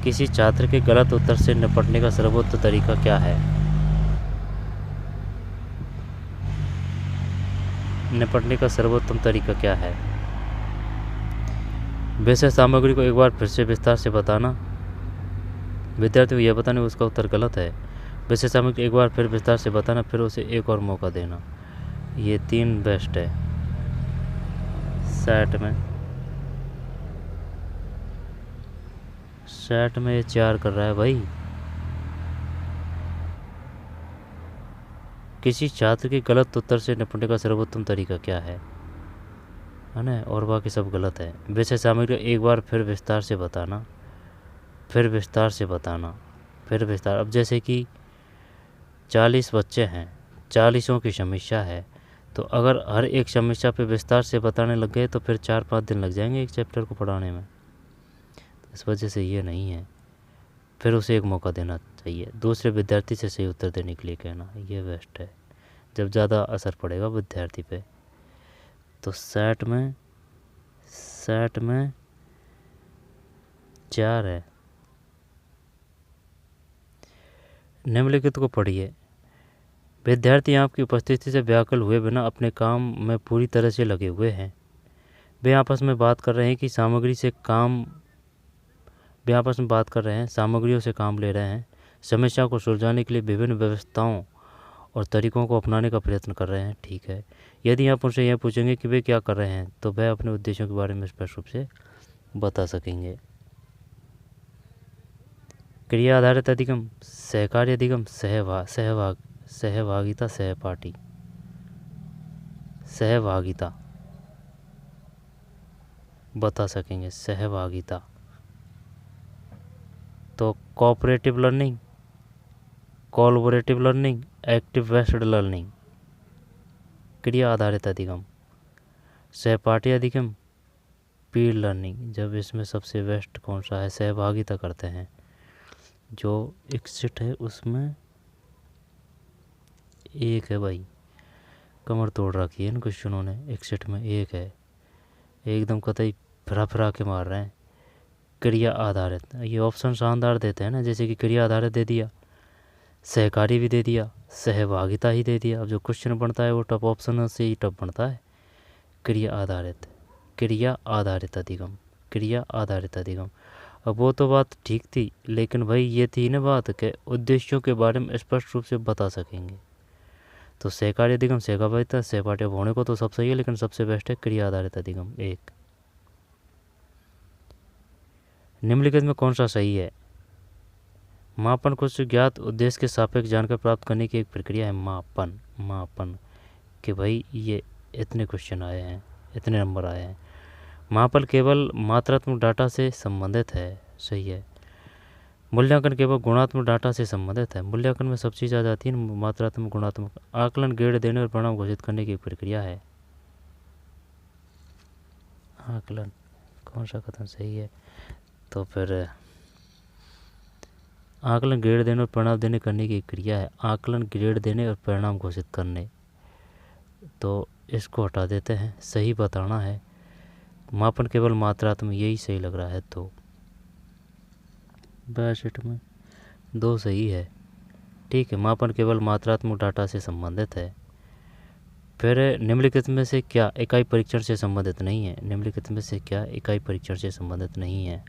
किसी छात्र के गलत उत्तर से निपटने का सर्वोत्तम तरीका क्या है? निपटने का सर्वोत्तम तरीका क्या है? विषय सामग्री को एक बार फिर से विस्तार से बताना। विद्यार्थी को यह बताना उसका उत्तर गलत है। विषय सामग्री एक बार फिर विस्तार से बताना, फिर उसे एक और मौका देना। ये 3 बेस्ट है। सेट में ये 4 कर रहा है भाई। किसी छात्र के गलत उत्तर से निपटने का सर्वोत्तम तरीका क्या है ना? और बाकी सब गलत है। विषय सामग्री एक बार फिर विस्तार से बताना, फिर विस्तार से बताना, फिर विस्तार। अब जैसे कि 40 बच्चे हैं, 40 की समीक्षा है, तो अगर हर एक समीक्षा पे विस्तार से बताने लग गए तो फिर 4-5 दिन लग जाएंगे एक चैप्टर को पढ़ाने में। तो इस वजह से ये नहीं है। फिर उसे एक मौका देना चाहिए। दूसरे विद्यार्थी से सही उत्तर देने के लिए कहना, ये बेस्ट है जब ज़्यादा असर पड़ेगा विद्यार्थी पे। तो सेट में 4 है। निम्नलिखित को पढ़िए। विद्यार्थी आपकी उपस्थिति से व्याकुल हुए बिना अपने काम में पूरी तरह से लगे हुए हैं। वे आपस में बात कर रहे हैं, सामग्रियों से काम ले रहे हैं, समस्या को सुलझाने के लिए विभिन्न व्यवस्थाओं और तरीकों को अपनाने का प्रयत्न कर रहे हैं। ठीक है। यदि आप उनसे यह पूछेंगे कि वे क्या कर रहे हैं, तो वह अपने उद्देश्यों के बारे में स्पष्ट रूप से बता सकेंगे। क्रिया आधारित अधिगम, सहकार्य अधिगम, सहभागिता, सहपाठी, सहभागिता बता सकेंगे। सहभागिता तो cooperative learning, collaborative learning, active based learning. क्रिया आधारित अधिगम, सहपाठी अधिगम, पीर लर्निंग। जब इसमें सबसे बेस्ट कौन सा है? सहभागिता करते हैं। जो इक्सिट है उसमें 1 है भाई, कमर तोड़ रखी है इन क्वेश्चनों ने। इक्सिट में 1 है, एकदम कतई फिरा के मार रहे हैं। क्रिया आधारित, ये ऑप्शन शानदार देते हैं ना, जैसे कि क्रिया आधारित दे दिया, सहकारी भी दे दिया, सहभागिता ही दे दिया। अब जो क्वेश्चन बनता है वो टफ ऑप्शन से ही टफ बनता है। क्रिया आधारित, क्रिया आधारित अधिगम, क्रिया आधारित अधिगम। अब वो तो बात ठीक थी, लेकिन भाई ये थी ना बात कि उद्देश्यों के बारे में स्पष्ट रूप से बता सकेंगे। तो सहकारी अधिगम, सहभागिता, सहपाठी होने को तो सब सही है, लेकिन सबसे बेस्ट है क्रिया आधारित अधिगम 1। निम्नलिखित में कौन सा सही है? मापन कुछ ज्ञात उद्देश्य के सापेक्ष जानकारी प्राप्त करने की एक प्रक्रिया है। मापन कि भाई ये इतने क्वेश्चन आए हैं, इतने नंबर आए हैं। मापन केवल मात्रात्मक डाटा से संबंधित है। सही है। मूल्यांकन केवल गुणात्मक डाटा से संबंधित है। मूल्यांकन में सब चीज़ आ जाती है, मात्रात्मक, गुणात्मक। आकलन ग्रेड देने और परिणाम घोषित करने की एक प्रक्रिया है। आकलन कौन सा कथन सही है? तो फिर आकलन ग्रेड देने और परिणाम देने करने की एक क्रिया है। आकलन ग्रेड देने और परिणाम घोषित करने, तो इसको हटा देते हैं। सही बताना है। मापन केवल मात्रात्मक, यही सही लग रहा है। तो 62 में 2 सही है। ठीक है। मापन केवल मात्रात्मक डाटा से संबंधित है। फिर निम्नलिखित में से क्या इकाई परीक्षण से संबंधित नहीं है? निम्नलिखित में से क्या इकाई परीक्षण से संबंधित नहीं है?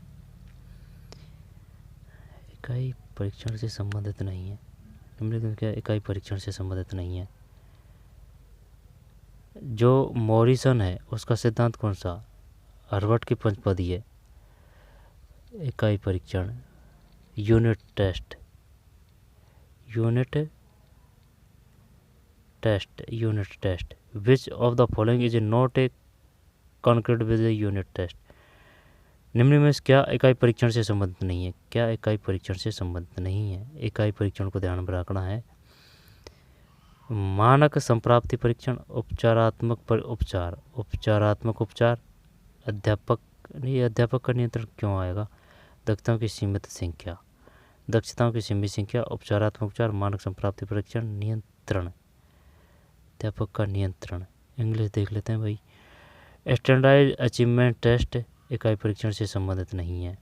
इकाई परीक्षण से संबंधित नहीं है। निम्नलिखित में क्या इकाई परीक्षण से संबंधित नहीं है? जो मॉरिसन है उसका सिद्धांत कौन सा? हर्बर्ट की पंचपदी है। इकाई परीक्षण, unit test, which of the following is not a concrete with a unit test. निम्न में क्या इकाई परीक्षण से संबंधित नहीं है? क्या इकाई परीक्षण से संबंधित नहीं है? इकाई परीक्षण को ध्यान में रखना है। मानक संप्राप्ति परीक्षण, उपचारात्मक उपचार, अध्यापक का नियंत्रण क्यों आएगा? दक्षताओं की सीमित संख्या, उपचारात्मक उपचार, मानक संप्राप्ति परीक्षण, नियंत्रण, अध्यापक का नियंत्रण। इंग्लिश देख लेते हैं भाई। स्टैंडर्डाइज्ड अचीवमेंट टेस्ट इकाई परीक्षण से संबंधित नहीं है।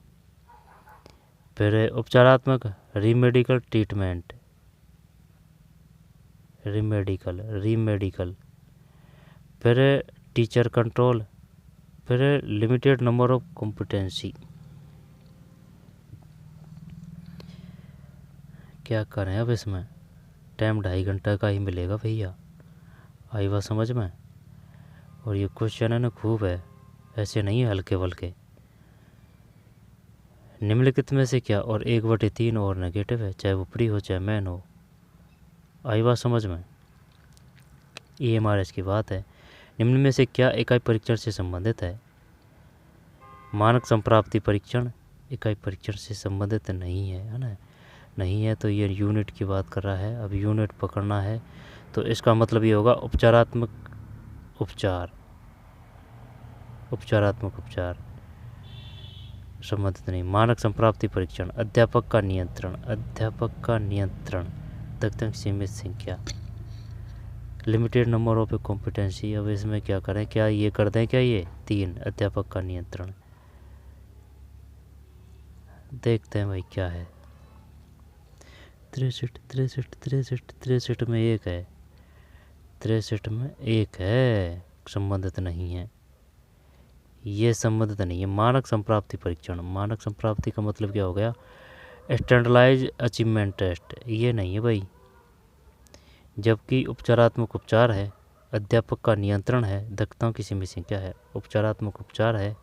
फिर उपचारात्मक रीमेडिकल ट्रीटमेंट, रीमेडिकल, फिर टीचर कंट्रोल, फिर लिमिटेड नंबर ऑफ कॉम्पिटेंसी। क्या करें अब इसमें, टाइम 2.5 घंटा का ही मिलेगा भैया, आई बात समझ में। और ये क्वेश्चन है ना खूब है, ऐसे नहीं है हल्के वल्के। निम्नलिखित में से क्या और 1/3 और नेगेटिव है, चाहे वो प्री हो चाहे मैन हो, आई बात समझ में। EMRS की बात है। निम्न में से क्या इकाई परीक्षण से संबंधित है। मानक संप्राप्ति परीक्षण इकाई परीक्षण से संबंधित नहीं है ना, नहीं है तो ये यूनिट की बात कर रहा है। अब यूनिट पकड़ना है तो इसका मतलब ये होगा उपचारात्मक उपचार, उपचारात्मक उपचार संबंधित नहीं। मानक संप्राप्ति परीक्षण, अध्यापक का नियंत्रण, अध्यापक का नियंत्रण, तक सीमित संख्या, लिमिटेड नंबर ऑफ कॉम्पिटेंसी। अब इसमें क्या करें, क्या ये कर दें, क्या ये 3 अध्यापक का नियंत्रण, देखते हैं भाई क्या है। 63 में 1 है, 63 में 1 है, संबंधित नहीं है, ये संबंधित नहीं है। मानक संप्राप्ति परीक्षण, मानक संप्राप्ति का मतलब क्या हो गया, स्टैंडर्डाइज अचीवमेंट टेस्ट, ये नहीं है भाई। जबकि उपचारात्मक उपचार है, अध्यापक का नियंत्रण है, दक्षताओं की सीमित संख्या है। उपचारात्मक उपचार है,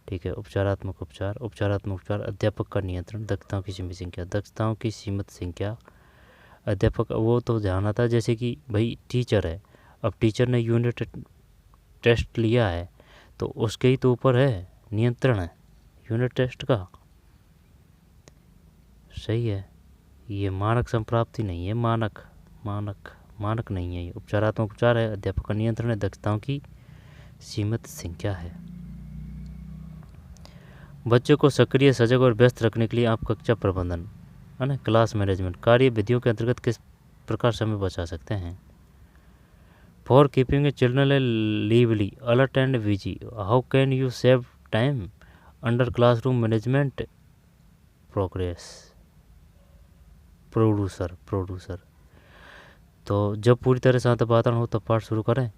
ठीक है, उपचारात्मक उपचार, उपचारात्मक उपचार, अध्यापक का नियंत्रण, दक्षताओं की सीमित संख्या, दक्षताओं की सीमित संख्या, अध्यापक। वो तो ध्यान आता है जैसे कि भाई टीचर है, अब टीचर ने यूनिट टेस्ट लिया है तो उसके ही तो ऊपर है नियंत्रण है यूनिट टेस्ट का, सही है। ये मानक संप्राप्ति नहीं है, मानक नहीं है, ये उपचारात्मक उपचार है, अध्यापक का नियंत्रण है, दक्षताओं की सीमित संख्या है। बच्चों को सक्रिय, सजग और व्यस्त रखने के लिए आप कक्षा प्रबंधन है ना, क्लास मैनेजमेंट कार्य विधियों के अंतर्गत किस प्रकार समय बचा सकते हैं। For keeping A children lively, alert and busy, how can you save time under classroom management producer. तो जब पूरी तरह शांत वातावरण हो तब पाठ शुरू करें।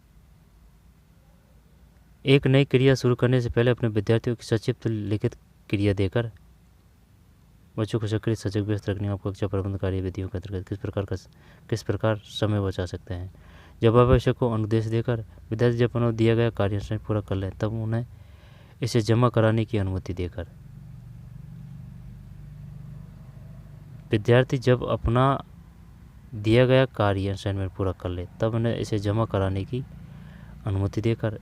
एक नई क्रिया शुरू करने से पहले अपने विद्यार्थियों की संक्षिप्त लिखित क्रिया देकर बच्चों को सक्रिय, सजग, व्यस्त रखने आपको कक्षा प्रबंध कार्य विधियों के अंतर्गत किस प्रकार समय बचा सकते हैं। जब आवश्यक को अनुदेश देकर विद्यार्थी जब उन्हें दिया गया कार्य पूरा कर लें तब उन्हें इसे जमा कराने की अनुमति देकर। विद्यार्थी जब अपना दिया गया कार्य असाइनमेंट पूरा कर ले तब उन्हें इसे जमा कराने की अनुमति देकर।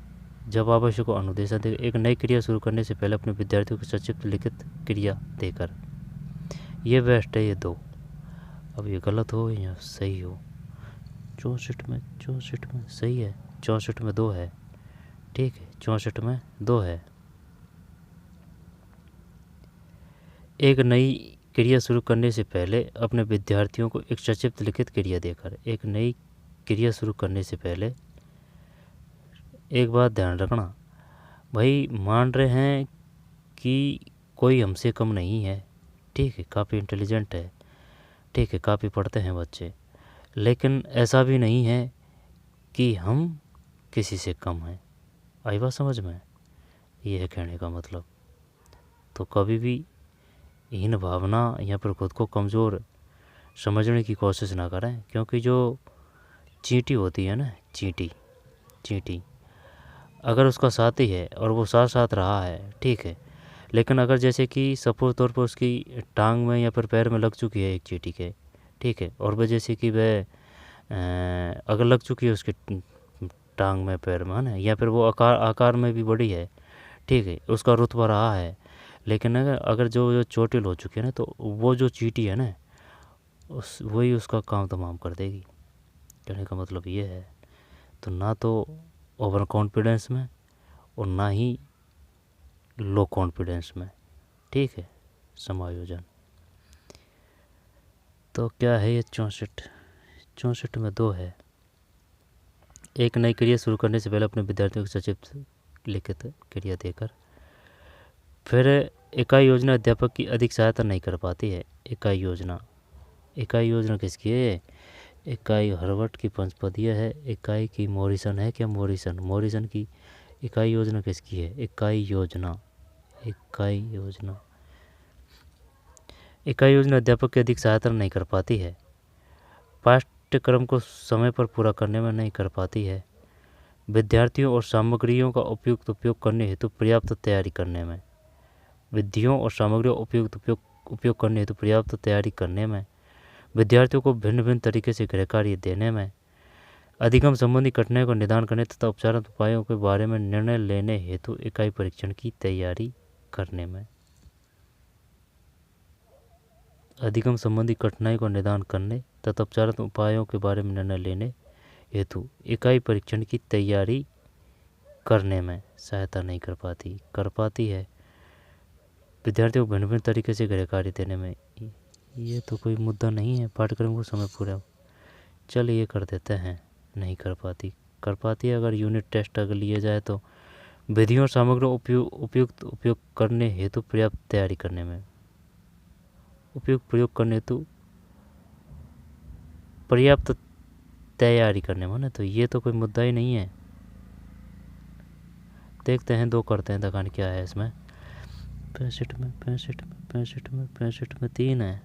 जब आवश्यक को अनुदेश देकर। एक नई क्रिया शुरू करने से पहले अपने विद्यार्थियों को संक्षिप्त लिखित क्रिया देकर। ये बेस्ट है, ये 2। अब ये गलत हो या सही हो। 64 में सही है, 64 में 2 है, ठीक है, 64 में 2 है। एक नई क्रिया शुरू करने से पहले अपने विद्यार्थियों को एक संक्षिप्त लिखित क्रिया देकर। एक नई क्रिया शुरू करने से पहले एक बात ध्यान रखना भाई, मान रहे हैं कि कोई हमसे कम नहीं है, ठीक है, काफ़ी इंटेलिजेंट है, ठीक है, काफ़ी पढ़ते हैं बच्चे, लेकिन ऐसा भी नहीं है कि हम किसी से कम हैं। आई बात समझ में, ये है कहने का मतलब। तो कभी भी हीन भावना या फिर खुद को कमज़ोर समझने की कोशिश ना करें, क्योंकि जो चींटी होती है ना, चींटी अगर उसका साथी है और वो साथ साथ रहा है, ठीक है, लेकिन अगर जैसे कि सपोज तौर पर उसकी टांग में या फिर पैर में लग चुकी है एक चींटी के, ठीक है, और वह जैसे कि वह अगर लग चुकी है उसके टांग में, पैर में, है ना, या फिर वो आकार में भी बड़ी है, ठीक है, उसका रुतबा रहा है, लेकिन अगर जो चोटिल हो चुकी है ना, तो वो जो चींटी है ना, वही उसका काम तमाम कर देगी। कहने का मतलब ये है। तो ना तो ओवर कॉन्फिडेंस में और ना ही लो कॉन्फिडेंस में, ठीक है, समायोजन। तो क्या है ये 64 में 2 है। एक नई क्रिया शुरू करने से पहले अपने विद्यार्थियों को संक्षिप्त लिखित क्रिया देकर। फिर इकाई योजना अध्यापक की अधिक सहायता नहीं कर पाती है। इकाई योजना किसकी है? इकाई हर्वर्ट की पंचपदीय है। इकाई की मॉरिसन है क्या? मॉरिसन की इकाई योजना किसकी है? इकाई योजना अध्यापक की अधिक सहायता नहीं कर पाती है। पाठ्यक्रम को समय पर पूरा करने में नहीं कर पाती है। विद्यार्थियों और सामग्रियों का उपयुक्त उपयोग करने हेतु पर्याप्त तैयारी करने में। विद्यार्थियों को भिन्न भिन्न तरीके से गृह कार्य देने में। अधिगम संबंधी कठिनाइयों का निदान करने तथा उपचारात्मक उपायों के बारे में निर्णय लेने हेतु इकाई परीक्षण की तैयारी करने में। अधिगम संबंधी कठिनाई को निदान करने तथा उपचारात्मक उपायों के बारे में निर्णय लेने हेतु इकाई परीक्षण की तैयारी करने में सहायता नहीं कर पाती है। विद्यार्थियों को भिन्न भिन्न तरीके से गृह कार्य देने में। ये तो कोई मुद्दा नहीं है। पाठ्यक्रम को समय पूरा, चल ये कर देते हैं। नहीं कर पाती है। अगर यूनिट टेस्ट अगर लिए जाए तो विधियों और सामग्री उपयुक्त उपयोग करने हेतु पर्याप्त तैयारी करने में। उपयुक्त प्रयोग करने हेतु पर्याप्त तैयारी करने में ना, तो ये तो कोई मुद्दा ही नहीं है। देखते हैं, 2 करते हैं, दिखाने क्या है इसमें। 65 में 3 है।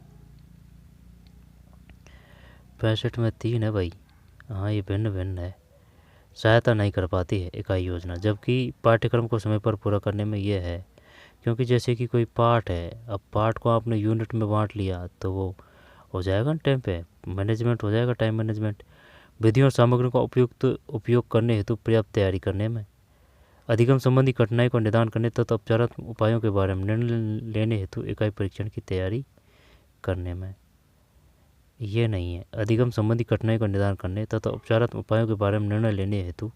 65 में 3 है भाई। हाँ, ये भिन्न है। सहायता नहीं कर पाती है इकाई योजना, जबकि पाठ्यक्रम को समय पर पूरा करने में ये है। क्योंकि जैसे कि कोई पाठ है, अब पाठ को आपने यूनिट में बांट लिया तो वो हो जाएगा ना टाइम पे, मैनेजमेंट हो जाएगा, टाइम मैनेजमेंट। विधियों और सामग्रियों का उपयुक्त उपयोग करने हेतु पर्याप्त तैयारी करने में। अधिगम संबंधी कठिनाई को निदान करने तथा उपचारात्मक उपायों के बारे में निर्णय लेने हेतु इकाई परीक्षण की तैयारी करने में। ये नहीं है। अधिगम संबंधी कठिनाई को निदान करने तथा उपचारात्मक उपायों के बारे में निर्णय लेने हेतु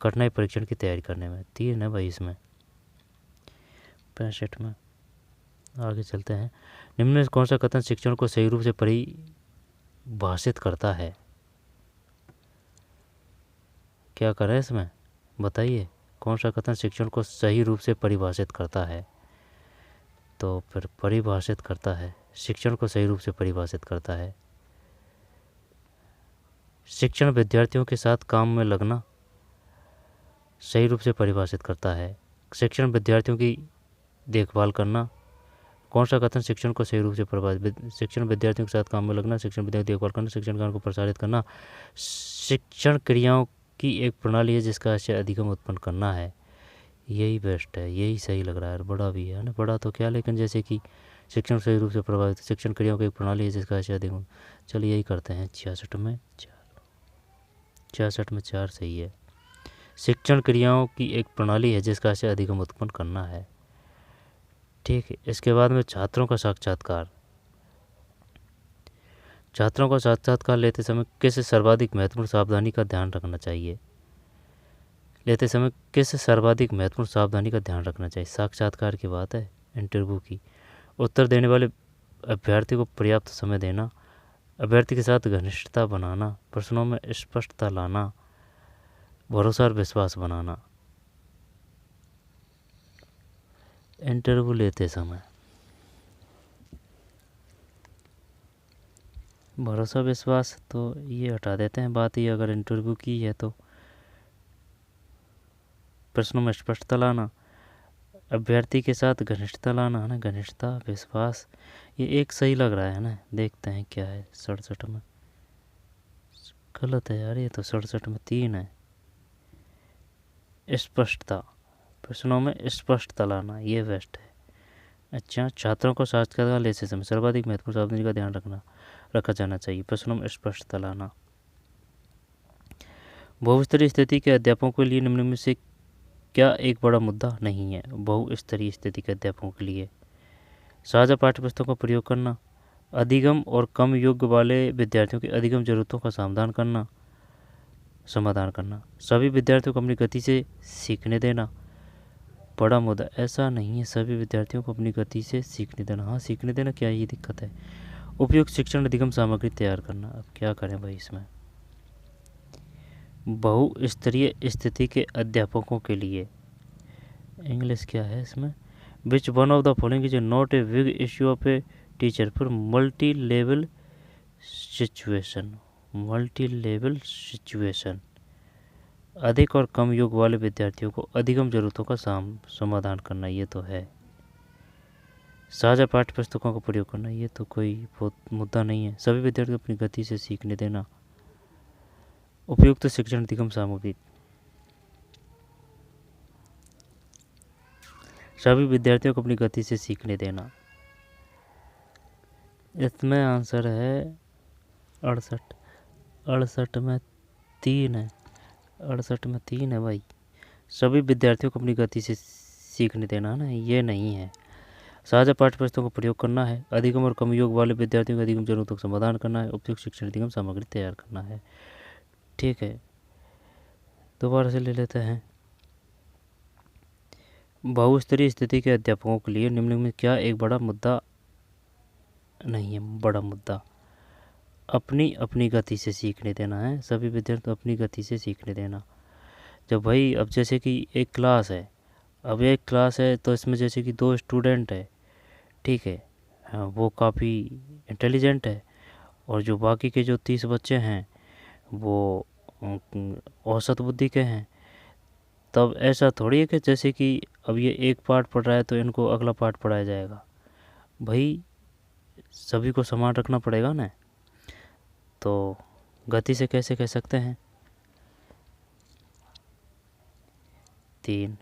कठिनाई परीक्षण की तैयारी करने में। 3 है भाई इसमें। 65 में आगे चलते हैं। निम्न में कौन सा कथन शिक्षण को सही रूप से परिभाषित करता है? क्या करें इसमें, बताइए। कौन सा कथन शिक्षण को सही रूप से परिभाषित करता है? तो फिर परिभाषित करता है, शिक्षण को सही रूप से परिभाषित करता है। शिक्षण विद्यार्थियों के साथ काम में लगना सही रूप से परिभाषित करता है। शिक्षण विद्यार्थियों की देखभाल करना। कौन सा कथन शिक्षण को सही रूप से परिभाषित? शिक्षण विद्यार्थियों के साथ काम में लगना, शिक्षण विद्यार्थियों की देखभाल करना, शिक्षण ज्ञान को प्रसारित करना। शिक्षण क्रियाओं की एक प्रणाली है जिसका आशय अधिगम उत्पन्न करना है। यही बेस्ट है, यही सही लग रहा है। बड़ा भी है ना, बड़ा तो क्या, लेकिन जैसे कि शिक्षण सही रूप से प्रभावित, शिक्षण क्रियाओं की एक प्रणाली है जिसका आशय अधिगम। चलिए यही करते हैं। 66 में 4 सही है। शिक्षण क्रियाओं की एक प्रणाली है जिसका आशय अधिगम उत्पन्न करना है। ठीक है। इसके बाद में छात्रों का साक्षात्कार लेते समय किस सर्वाधिक महत्वपूर्ण सावधानी का ध्यान रखना चाहिए? साक्षात्कार की बात है, इंटरव्यू की। उत्तर देने वाले अभ्यर्थी को पर्याप्त समय देना, अभ्यर्थी के साथ घनिष्ठता बनाना, प्रश्नों में स्पष्टता लाना, भरोसा और विश्वास बनाना। इंटरव्यू लेते समय भरोसा विश्वास तो ये हटा देते हैं बात ही। अगर इंटरव्यू की है तो प्रश्नों में स्पष्टता लाना, अभ्यर्थी के साथ घनिष्ठता लाना है ना, घनिष्ठता विश्वास, ये एक सही लग रहा है ना। देखते हैं क्या है 67 में। गलत है यार, ये तो 67 में 3 है। स्पष्टता, प्रश्नों में स्पष्टता लाना, ये बेस्ट है। अच्छा, छात्रों को साक्षात्कार लेते समय सर्वाधिक महत्वपूर्ण सावधानी का ध्यान रखा जाना चाहिए। प्रश्नों में स्पष्टता लाना। बहुस्तरीय स्थिति के अध्यापकों के लिए निम्न में से क्या एक बड़ा मुद्दा नहीं है? बहुस्तरीय स्थिति के अध्यापकों के लिए साझा पाठ्यपुस्तकों का प्रयोग करना, अधिगम और कम योग्य वाले विद्यार्थियों की अधिगम जरूरतों का समाधान करना, सभी विद्यार्थियों को अपनी गति से सीखने देना। बड़ा मुद्दा ऐसा नहीं है, सभी विद्यार्थियों को अपनी गति से सीखने देना। हाँ, सीखने देना, क्या ये दिक्कत है? उपयुक्त शिक्षण अधिगम सामग्री तैयार करना। अब क्या करें भाई इसमें? बहुस्तरीय स्थिति के अध्यापकों के लिए इंग्लिश क्या है इसमें? Which one of the following is not a big issue of a teacher for multi level situation. Multi level situation, अधिक और कम योग वाले विद्यार्थियों को अधिगम जरूरतों का समाधान करना, ये तो है। साझा पाठ्य पुस्तकों का प्रयोग करना, ये तो कोई बहुत मुद्दा नहीं है। सभी विद्यार्थियों को अपनी गति से सीखने देना, उपयुक्त शिक्षण अधिगम सामग्री, सभी विद्यार्थियों को अपनी गति से सीखने देना। इसमें आंसर है 68। 68 में 3 है, 68 में 3 है भाई। सभी विद्यार्थियों को अपनी गति से सीखने देना ना, ये नहीं है। साझा पाठ्य पुस्तकों का प्रयोग करना है, अधिगम और कम योग वाले विद्यार्थियों के अधिगम जरूरतों का समाधान करना है, उपयुक्त शिक्षण अधिगम सामग्री तैयार करना है। ठीक है, दोबारा से ले लेते हैं। बहुस्तरीय स्थिति के अध्यापकों के लिए निम्न में क्या एक बड़ा मुद्दा नहीं है? बड़ा मुद्दा अपनी अपनी गति से सीखने देना है। सभी विद्यार्थियों को अपनी गति से सीखने देना। जब भाई अब जैसे कि एक क्लास है, अब एक क्लास है तो इसमें जैसे कि 2 स्टूडेंट है, ठीक है, हाँ, वो काफ़ी इंटेलिजेंट है, और जो बाकी के जो 30 बच्चे हैं वो औसत बुद्धि के हैं। तब ऐसा थोड़ी है कि जैसे कि अब ये एक पार्ट पढ़ रहा है तो इनको अगला पार्ट पढ़ाया जाएगा। भाई सभी को समान रखना पड़ेगा ना। तो गति से कैसे कह सकते हैं? 3।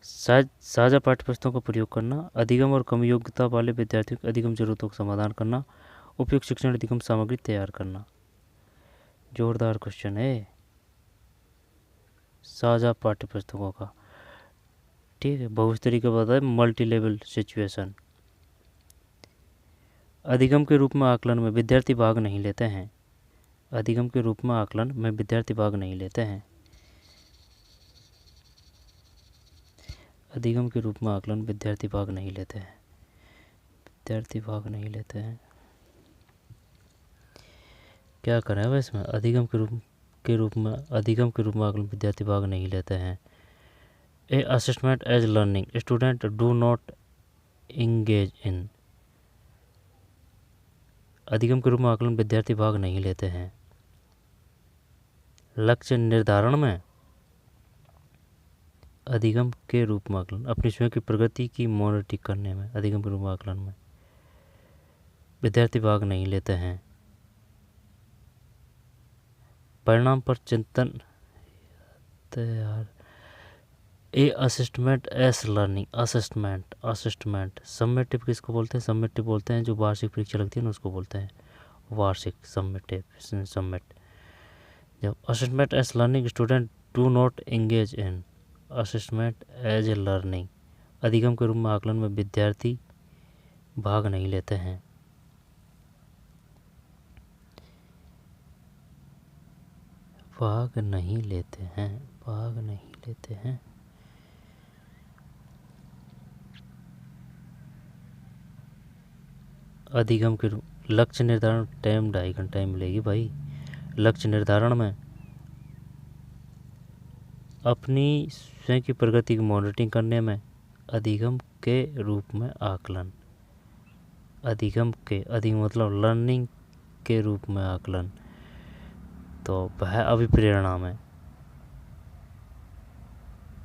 साझा पाठ्य पुस्तकों का प्रयोग करना, अधिगम और कम योग्यता वाले विद्यार्थियों की अधिगम जरूरतों का समाधान करना, उपयुक्त शिक्षण अधिगम सामग्री तैयार करना। जोरदार क्वेश्चन है साझा पाठ्य पुस्तकों का। ठीक है, बहुस्तरीय का बताया मल्टी लेवल सिचुएशन। अधिगम के रूप में आकलन में विद्यार्थी भाग नहीं लेते हैं। अधिगम के रूप में आकलन में विद्यार्थी भाग नहीं लेते हैं। अधिगम के रूप में आकलन विद्यार्थी भाग नहीं लेते हैं। विद्यार्थी भाग नहीं लेते हैं, क्या करें अब इसमें? अधिगम के रूप में आकलन विद्यार्थी भाग नहीं लेते हैं। A assessment as learning student do not engage in. अधिगम के रूप में आकलन विद्यार्थी भाग नहीं लेते हैं। लक्ष्य निर्धारण में अधिगम के रूप में आकलन अपनी स्वयं की प्रगति की मॉनिटरिंग करने में अधिगम के रूप में आकलन में विद्यार्थी भाग नहीं लेते हैं। परिणाम पर चिंतन यार, a assessment as learning assessment summative किसको बोलते हैं? समेटिव बोलते हैं जो वार्षिक परीक्षा लगती है ना, उसको बोलते हैं वार्षिक समेट। जब assessment as learning student do not engage in assessment as a learning, अधिगम के रूप में आकलन में विद्यार्थी भाग नहीं लेते हैं। भाग नहीं लेते हैं। अधिगम के लक्ष्य निर्धारण टाइम 2.5 घंटा मिलेगी भाई। लक्ष्य निर्धारण में अपनी स्वयं की प्रगति की मॉनिटरिंग करने में अधिगम के रूप में आकलन, अधिगम मतलब लर्निंग के रूप में आकलन, तो वह अभिप्रेरणा में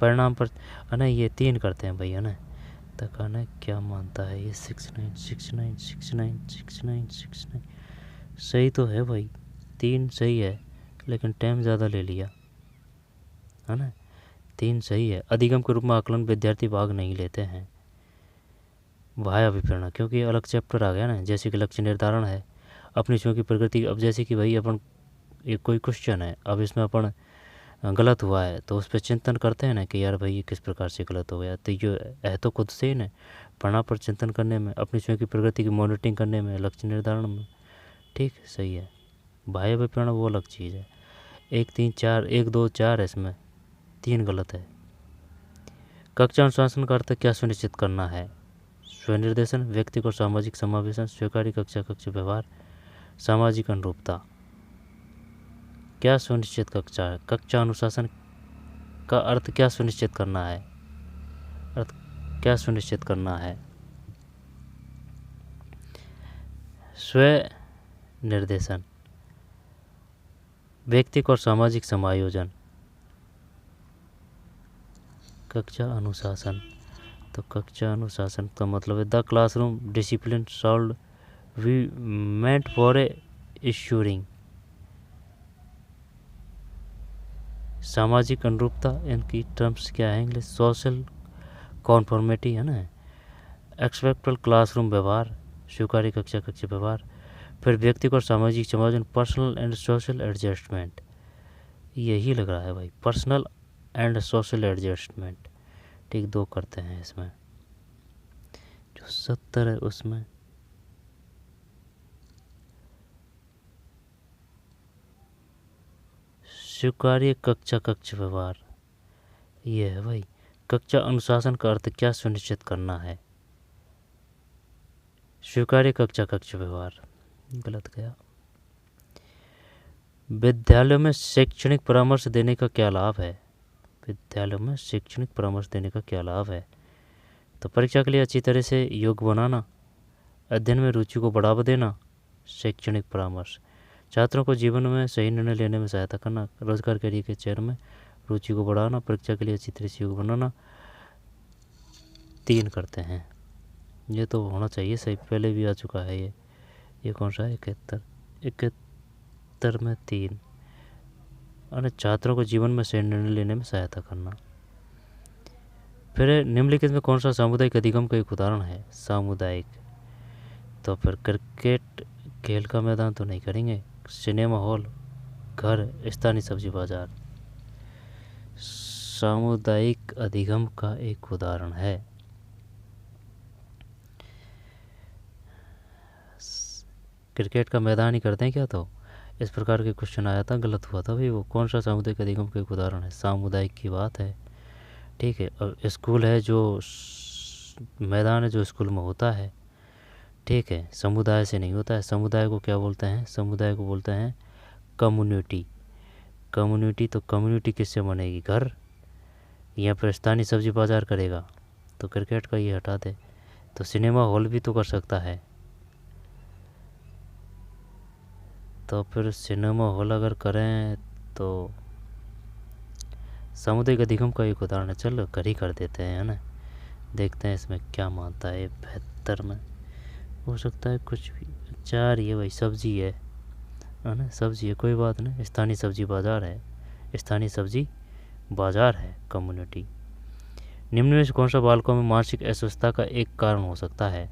परिणाम पर है ये 3 करते हैं भाई, है ना। तक आना क्या मानता है ये 69 सही तो है भाई, 3 सही है लेकिन टाइम ज़्यादा ले लिया, है ना। 3 सही है। अधिगम के रूप में आकलन विद्यार्थी भाग नहीं लेते हैं। वह अभिप्रेरणा क्योंकि अलग चैप्टर आ गया ना, जैसे कि लक्ष्य निर्धारण है अपनी स्वयं की प्रगति। अब जैसे कि भाई अपन ये कोई क्वेश्चन है, अब इसमें अपन गलत हुआ है तो उस पर चिंतन करते हैं ना कि यार भाई ये किस प्रकार से गलत हो गया, तो ये है तो खुद से ही ना। परिणाम पर चिंतन करने में, अपनी स्वयं की प्रगति की मॉनिटरिंग करने में, लक्ष्य निर्धारण में, ठीक सही है। बाह्य अभिप्रेरणा वो अलग चीज़ है। 1 3 4 1 2 4 है, इसमें 3 गलत है। कक्षा अनुशासन का अर्थ क्या सुनिश्चित करना है? स्वनिर्देशन, व्यक्तिगत और सामाजिक समावेशन, स्वीकारी कक्षा व्यवहार, सामाजिक अनुरूपता। क्या सुनिश्चित कक्षा अनुशासन का अर्थ क्या सुनिश्चित करना है? अर्थ क्या सुनिश्चित करना है? स्व निर्देशन, व्यक्तिक और सामाजिक समायोजन, कक्षा अनुशासन। तो कक्षा अनुशासन का मतलब है the classroom discipline solve we meant for ensuring. सामाजिक अनुरूपता, इनकी टर्म्स क्या है इंग्लिश? सोशल कॉन्फॉर्मिटी है ना। एक्सपेक्टेड क्लासरूम व्यवहार, स्वीकार्य कक्षा कक्षा व्यवहार। फिर व्यक्तिगत और सामाजिक समायोजन, पर्सनल एंड सोशल एडजस्टमेंट। यही लग रहा है भाई, पर्सनल एंड सोशल एडजस्टमेंट। ठीक, 2 करते हैं इसमें। जो 70 है उसमें स्वीकार्य कक्षा कक्ष व्यवहार, ये है भाई। कक्षा अनुशासन का अर्थ क्या सुनिश्चित करना है? स्वीकार्य कक्षा कक्ष व्यवहार, गलत गया। विद्यालयों में शैक्षणिक परामर्श देने का क्या लाभ है? विद्यालयों में शैक्षणिक परामर्श देने का क्या लाभ है? तो परीक्षा के लिए अच्छी तरह से योग्य बनाना, अध्ययन में रुचि को बढ़ावा देना, शैक्षणिक परामर्श। छात्रों को जीवन में सही निर्णय लेने में सहायता करना, रोजगार कैरियर के चयन में रुचि को बढ़ाना, परीक्षा के लिए अच्छी तरह से योग्य बनाना। 3 करते हैं, ये तो होना चाहिए सही, पहले भी आ चुका है ये कौन सा है? 71 में 3। और छात्रों को जीवन में सही निर्णय लेने में सहायता करना। फिर निम्नलिखित में कौन सा सामुदायिक अधिगम का एक उदाहरण है? सामुदायिक, तो फिर क्रिकेट खेल का मैदान तो नहीं करेंगे, सिनेमा हॉल, घर, स्थानीय सब्जी बाजार। सामुदायिक अधिगम का एक उदाहरण है। क्रिकेट का मैदान ही करते हैं क्या? तो इस प्रकार के क्वेश्चन आया था, गलत हुआ था भाई। वो कौन सा सामुदायिक अधिगम का एक उदाहरण है? सामुदायिक की बात है, ठीक है। और स्कूल है जो मैदान है जो स्कूल में होता है, ठीक है, समुदाय से नहीं होता है। समुदाय को क्या बोलते हैं? समुदाय को बोलते हैं कम्युनिटी। कम्युनिटी, तो कम्युनिटी किससे बनेगी? घर, यहाँ पर स्थानीय सब्जी बाजार करेगा, तो क्रिकेट का ये हटा दे। तो सिनेमा हॉल भी तो कर सकता है, तो फिर सिनेमा हॉल अगर करें तो सामुदायिक अधिगम का एक उदाहरण है। चलो घर ही कर देते हैं, है ना। देखते हैं इसमें क्या मानता है। 72 में हो सकता है कुछ भी। 4 ये भाई सब्जी है ना, सब्जी है, कोई बात नहीं। स्थानीय सब्जी बाजार है, स्थानीय सब्जी बाजार है, कम्युनिटी। निम्न में से कौन सा बालकों में मानसिक अस्वस्थता का एक कारण हो सकता है?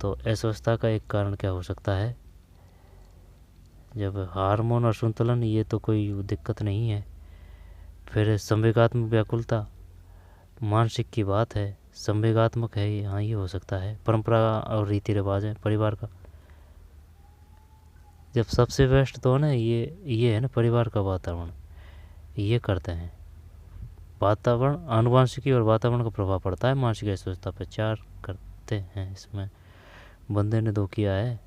तो अस्वस्थता का एक कारण क्या हो सकता है? जब हार्मोन असंतुलन, ये तो कोई दिक्कत नहीं है। फिर संवेगात्मक व्याकुलता, मानसिक की बात है, संवेगात्मक है, हाँ ये हो सकता है। परंपरा और रीति रिवाज है परिवार का। जब सबसे बेस्ट तो ना ये है ना, परिवार का वातावरण, ये करते हैं। वातावरण, आनुवंशिकी और वातावरण का प्रभाव पड़ता है मानसिक अस्वस्थता पर। 4 करते हैं इसमें। बंदे ने 2 किया है,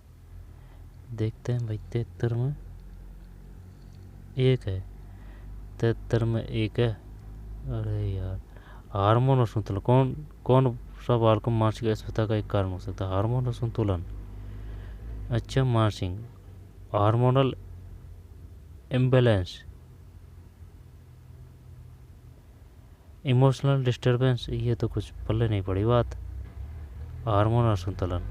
देखते हैं भाई। 73 में 1 है, 73 में 1 है। अरे यार, हार्मोन असंतुलन, कौन सा बाल को मानसिक अस्वस्थता का एक कारण हो सकता है? हार्मोन असंतुलन, अच्छा। मानसिक हार्मोनल इम्बैलेंस, इमोशनल डिस्टर्बेंस, ये तो कुछ पल्ले नहीं पड़ी बात। हार्मोन असंतुलन,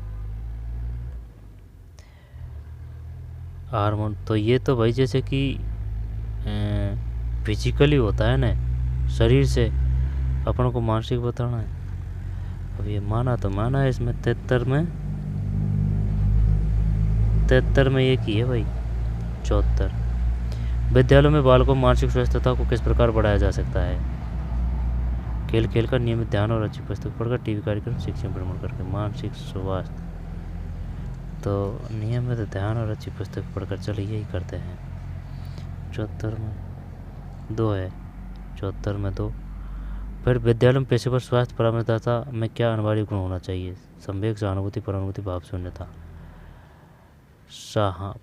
हार्मोन, तो ये तो भाई जैसे कि फिजिकली होता है ना, शरीर से, अपन को मानसिक बताना है। अब ये माना तो माना है इसमें। 73 में एक ही है भाई। 74, विद्यालयों में बालकों मानसिक स्वस्थता को किस प्रकार बढ़ाया जा सकता है? खेल खेल कर, नियमित ध्यान और अच्छी पुस्तक पढ़कर, टीवी कार्यक्रम, शिक्षण भ्रमण करके। मानसिक स्वास्थ्य, तो नियमित ध्यान और अच्छी पुस्तक पढ़कर, चलिए यही करते हैं। 74 में 2 है, 74 में 2। फिर विद्यालय में पेशेवर स्वास्थ्य परामर्शदाता में क्या अनिवार्य गुण होना चाहिए? संवेग, सहानुभूति, परानुभूति, भाव शून्यता।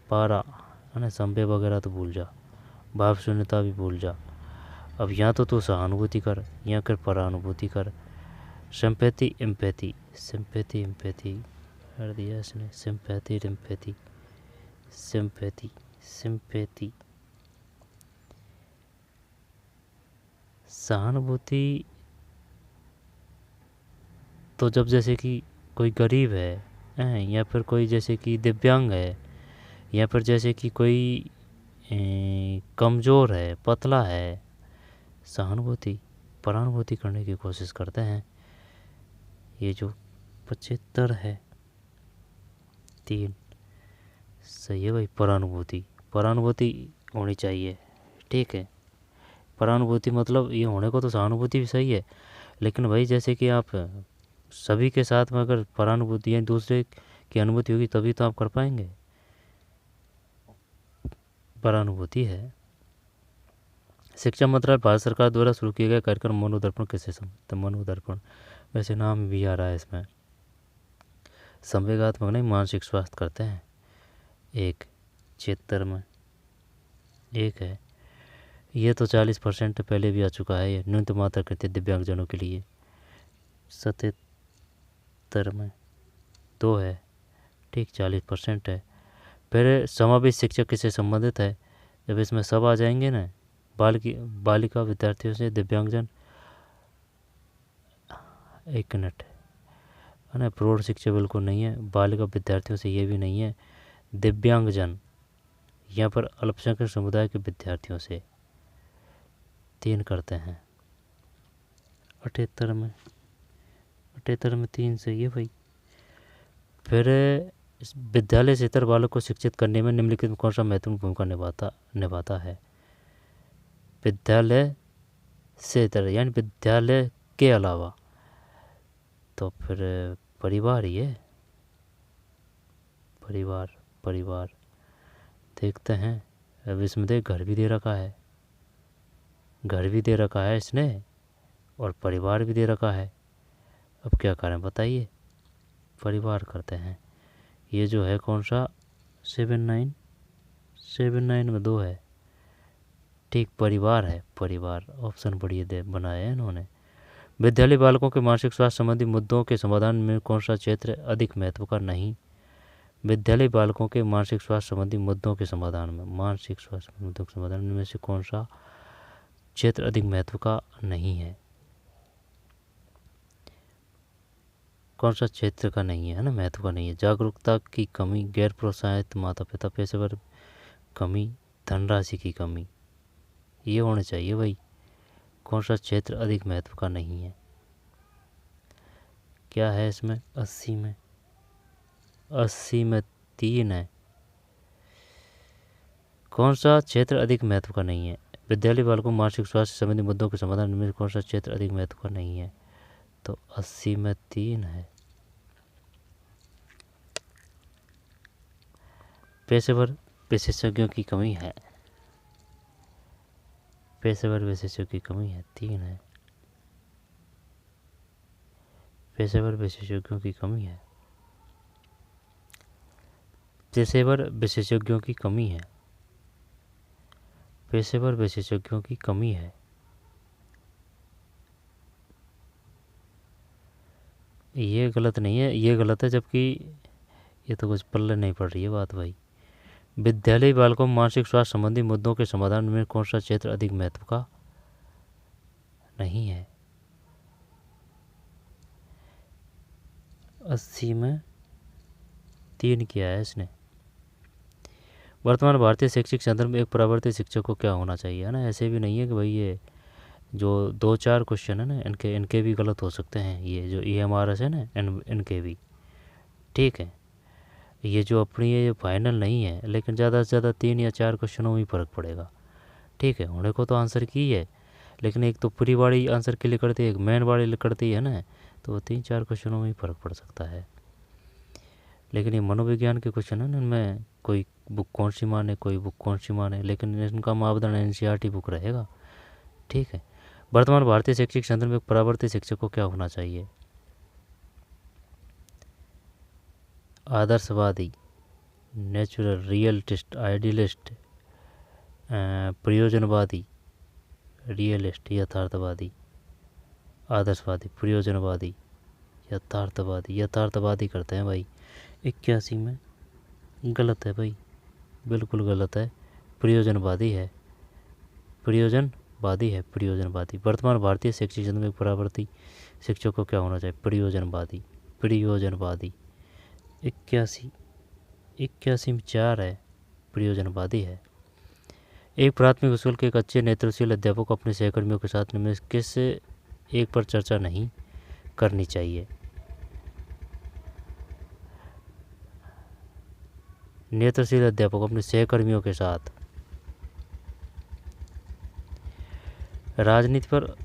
पारा है ना, संवेग वगैरह तो भूल जा, भाव शून्यता भी भूल जा। अब यहाँ तो तू सहानुभूति कर, यहाँ कर परानुभूति कर। सिंपैथी एम्पैथी, सिंपैथी एम्पैथी कर दिया इसने, सिंपैथी एम्पैथी, सिंपैथी सिंपैथी। सहानुभूति तो जब जैसे कि कोई गरीब है या फिर कोई जैसे कि दिव्यांग है, या फिर जैसे कि कोई कमज़ोर है, पतला है, सहानुभूति परानुभूति करने की कोशिश करते हैं। ये जो 75 है 3 सही है भाई। परानुभूति, परानुभूति होनी चाहिए, ठीक है। परानुभूति मतलब ये होने को तो सहानुभूति भी सही है, लेकिन भाई जैसे कि आप सभी के साथ में अगर परानुभूति या दूसरे की अनुभूति होगी तभी तो आप कर पाएंगे। परानुभूति है। शिक्षा मंत्रालय भारत सरकार द्वारा शुरू किया गया कार्यक्रम मनोदर्पण किससे संबंधित? मनोदर्पण वैसे नाम भी आ रहा है इसमें। संवेगात्मक नहीं, मानसिक स्वास्थ्य करते हैं। एक क्षेत्र में एक है, ये तो 40% पहले भी आ चुका है। ये न्यूनतम मात्रा कृत्य दिव्यांगजनों के लिए 77 में 2 है, ठीक 40% है। फिर समावेश शिक्षा किससे संबंधित है? जब इसमें सब आ जाएंगे ना, बालिका विद्यार्थियों से दिव्यांगजन, 1 मिनट है ना, प्रौढ़ शिक्षा बिल्कुल नहीं है, बालिका विद्यार्थियों से ये भी नहीं है, दिव्यांगजन यहाँ पर अल्पसंख्यक समुदाय के विद्यार्थियों से 3 करते हैं। 78 में 3 सही है भाई। फिर विद्यालय से इतर बालक को शिक्षित करने में निम्नलिखित में कौन सा महत्वपूर्ण भूमिका निभाता है? विद्यालय से इतर यानी विद्यालय के अलावा, तो फिर परिवार ही है। परिवार देखते हैं। अब इसमें देख घर भी दे रखा है इसने, और परिवार भी दे रखा है। अब क्या करें बताइए? परिवार करते हैं। ये जो है कौन सा 79 में 2 है, ठीक परिवार है। परिवार ऑप्शन बढ़िया बनाया है इन्होंने। विद्यालय बालकों के मानसिक स्वास्थ्य संबंधी मुद्दों के समाधान में कौन सा क्षेत्र अधिक महत्व का नहीं? विद्यालय बालकों के मानसिक स्वास्थ्य संबंधी मुद्दों के समाधान में से कौन सा क्षेत्र अधिक महत्व का नहीं है? कौन सा क्षेत्र का नहीं है ना, महत्व का नहीं है? जागरूकता की कमी, गैर प्रोत्साहित माता पिता, पेशेवर कमी, धनराशि की कमी, ये होने चाहिए भाई। कौन सा क्षेत्र अधिक महत्व का नहीं है? क्या है इसमें? 80 में 3 है। कौन सा क्षेत्र अधिक महत्व का नहीं है? विद्यालय बालकों मानसिक स्वास्थ्य संबंधी मुद्दों के समाधान में कौन सा क्षेत्र अधिक महत्व का नहीं है? तो 80 में 3 है। पेशेवर विशेषज्ञों की कमी है। 3 है। पेशेवर विशेषज्ञों की कमी है। पेशेवर विशेषज्ञों की कमी है। ये गलत नहीं है, ये गलत है, जबकि ये तो कुछ पल्ले नहीं पड़ रही है बात भाई। विद्यालय बालकों में मानसिक स्वास्थ्य संबंधी मुद्दों के समाधान में कौन सा क्षेत्र अधिक महत्व का नहीं है? 80 में 3 किया है इसने। वर्तमान भारतीय शैक्षिक संदर्भ में एक परावर्तित शिक्षक को क्या होना चाहिए, है ना? ऐसे भी नहीं है कि भाई ये जो 2-4 क्वेश्चन है ना, इनके भी गलत हो सकते हैं। ये जो EMRS है ना, इनके भी ठीक है। ये जो अपनी ये फाइनल नहीं है, लेकिन ज़्यादा से ज़्यादा 3 या 4 क्वेश्चनों में ही फ़र्क पड़ेगा, ठीक है। होने को तो आंसर की है, लेकिन एक तो पूरी बाड़ी आंसर के लिए करती है, एक मेन बाड़ी करती है ना, तो 3-4 क्वेश्चनों में ही फ़र्क पड़ सकता है। लेकिन ये मनोविज्ञान के क्वेश्चन है ना, इनमें कोई बुक कौन सी माने, कोई बुक कौन सी माने, लेकिन इनका मापदंड NCERT बुक रहेगा, ठीक है। वर्तमान भारतीय शैक्षिक संदर्भ में परावर्तित शिक्षक को क्या होना चाहिए? आदर्शवादी, नेचुरल, रियलिस्ट, आइडियलिस्ट, प्रयोजनवादी, रियलिस्ट यथार्थवादी, आदर्शवादी, प्रयोजनवादी, यथार्थवादी, यथार्थवादी करते हैं भाई 81 में। गलत है भाई, बिल्कुल गलत है। प्रयोजनवादी है, प्रयोजनवादी है, प्रयोजनवादी। वर्तमान भारतीय शैक्षिक क्षेत्र में परावर्ती शिक्षक को क्या होना चाहिए? प्रयोजनवादी, प्रयोजनवादी। 81 में 4 है, प्रयोजनवादी है। एक प्राथमिक स्कूल के एक अच्छे नेतृत्वशील अध्यापक को अपने सहकर्मियों के साथ निम्न किस एक पर चर्चा नहीं करनी चाहिए? नेतृत्वशील अध्यापक अपने सहकर्मियों के साथ राजनीति पर,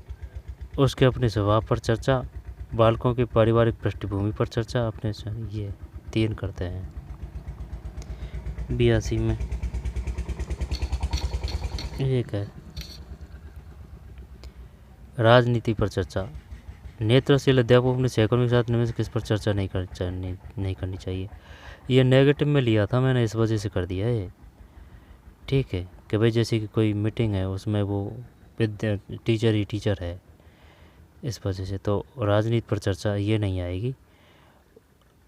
उसके अपने स्वभाव पर चर्चा, बालकों की पारिवारिक पृष्ठभूमि पर चर्चा, अपने ये 3 करते हैं। 82 में 1 है, राजनीति पर चर्चा। नेतृत्वशील अध्यापक अपने सहकर्मियों के साथ निम्न किस पर चर्चा नहीं करनी चाहिए? ये नेगेटिव में लिया था मैंने, इस वजह से कर दिया है। ठीक है कि भाई जैसे कि कोई मीटिंग है उसमें वो टीचर ही टीचर है, इस वजह से तो राजनीति पर चर्चा ये नहीं आएगी।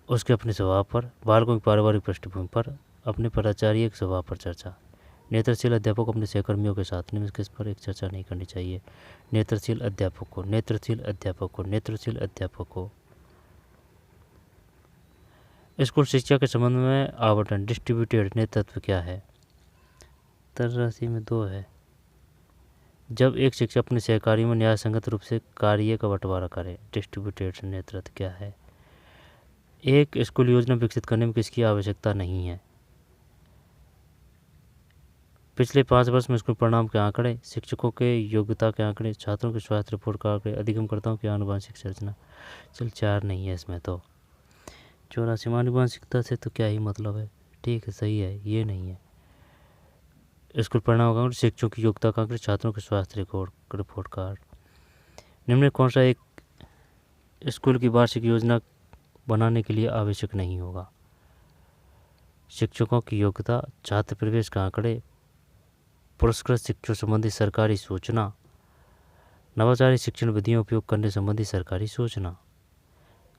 उसके अपने स्वभाव पर, बालकों की पारिवारिक पृष्ठभूमि पर, अपने प्राचार्य के स्वभाव पर चर्चा। नेतृत्वशील अध्यापक को अपने सहकर्मियों के साथ निम्न किस पर एक चर्चा नहीं करनी चाहिए? नेतृत्वशील अध्यापक को, नेतृत्वशील अध्यापक को, नेतृत्वशील अध्यापक को। स्कूल शिक्षा के संबंध में आवंटन, डिस्ट्रीब्यूटेड नेतृत्व क्या है? 83 में 2 है। जब एक शिक्षक अपने सहकारियों में न्याय संगत रूप से कार्य का बंटवारा करे, डिस्ट्रीब्यूटेड नेतृत्व क्या है? एक स्कूल योजना विकसित करने में किसकी आवश्यकता नहीं है? पिछले 5 वर्ष में स्कूल परिणाम के आंकड़े, शिक्षकों के योग्यता के आंकड़े, छात्रों के स्वास्थ्य रिपोर्ट का आंकड़े, अधिगमकर्ताओं की आनुवंशिक संरचना। चल 4 नहीं है इसमें तो। 84 आनुवंशिकता से तो क्या ही मतलब है? ठीक है, सही है, ये नहीं है। स्कूल परिणाम का आंकड़े, शिक्षकों की योग्यता का आंकड़े, छात्रों के स्वास्थ्य रिपोर्ट कार्ड। निम्न में कौन सा एक स्कूल की वार्षिक योजना बनाने के लिए आवश्यक नहीं होगा? शिक्षकों की योग्यता, छात्र प्रवेश का आंकड़े, पुरस्कृत शिक्षकों संबंधी सरकारी सूचना, नवाचारी शिक्षण विधियों उपयोग करने संबंधी सरकारी सूचना,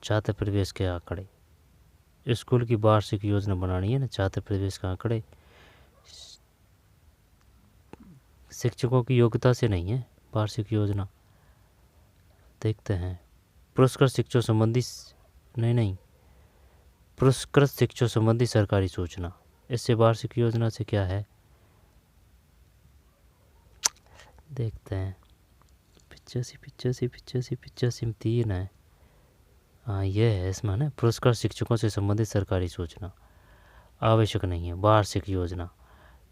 छात्र प्रवेश के आंकड़े। स्कूल की वार्षिक योजना बनानी है ना, छात्र प्रवेश के आंकड़े शिक्षकों की योग्यता से नहीं है वार्षिक योजना। देखते हैं, पुरस्कृत शिक्षकों संबंधी नहीं, पुरस्कृत शिक्षकों संबंधी सरकारी सूचना, इससे वार्षिक योजना से क्या है? देखते हैं, 85 में 3 है। हाँ ये है इसमें ना, पुरस्कृत शिक्षकों से संबंधित सरकारी सूचना आवश्यक नहीं है। वार्षिक योजना,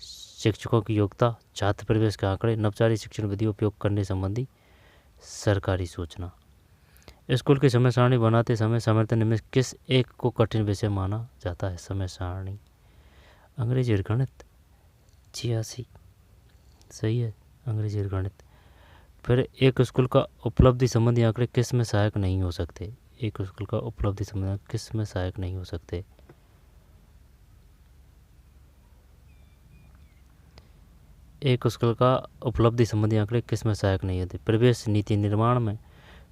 शिक्षकों की योग्यता, छात्र प्रवेश के आंकड़े, नवचारी शिक्षण विधि उपयोग करने संबंधी सरकारी सूचना। स्कूल की समय सारणी बनाते समय समर्थन में किस एक को कठिन विषय माना जाता है? समय सारणी, अंग्रेजी और गणित। 86 सही है, अंग्रेजी और गणित। फिर एक स्कूल का उपलब्धि संबंधी आंकड़े किस में सहायक नहीं हो सकते? एक स्कूल का उपलब्धि संबंधी किस में सहायक नहीं हो सकते? एक स्कूल का उपलब्धि संबंधी आंकड़े किस में सहायक नहीं होते? प्रवेश नीति निर्माण में,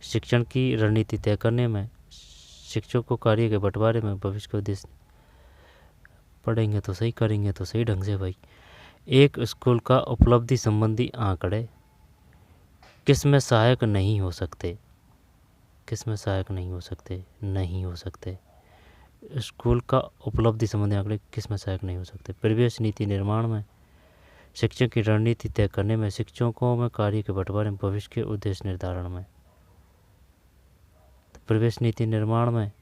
शिक्षण की रणनीति तय करने में, शिक्षकों को कार्य के बंटवारे में, भविष्य के उद्देश्य। पढ़ेंगे तो सही, करेंगे तो सही ढंग से भाई। एक स्कूल का उपलब्धि संबंधी आंकड़े किस में सहायक नहीं हो सकते? किस में सहायक नहीं हो सकते? नहीं हो सकते। स्कूल का उपलब्धि संबंधी आंकड़े किस में सहायक नहीं हो सकते? प्रवेश नीति निर्माण में, शिक्षण की रणनीति तय करने में, शिक्षकों में कार्य के बंटवारे में, भविष्य के उद्देश्य निर्धारण में। तो प्रवेश नीति निर्माण में,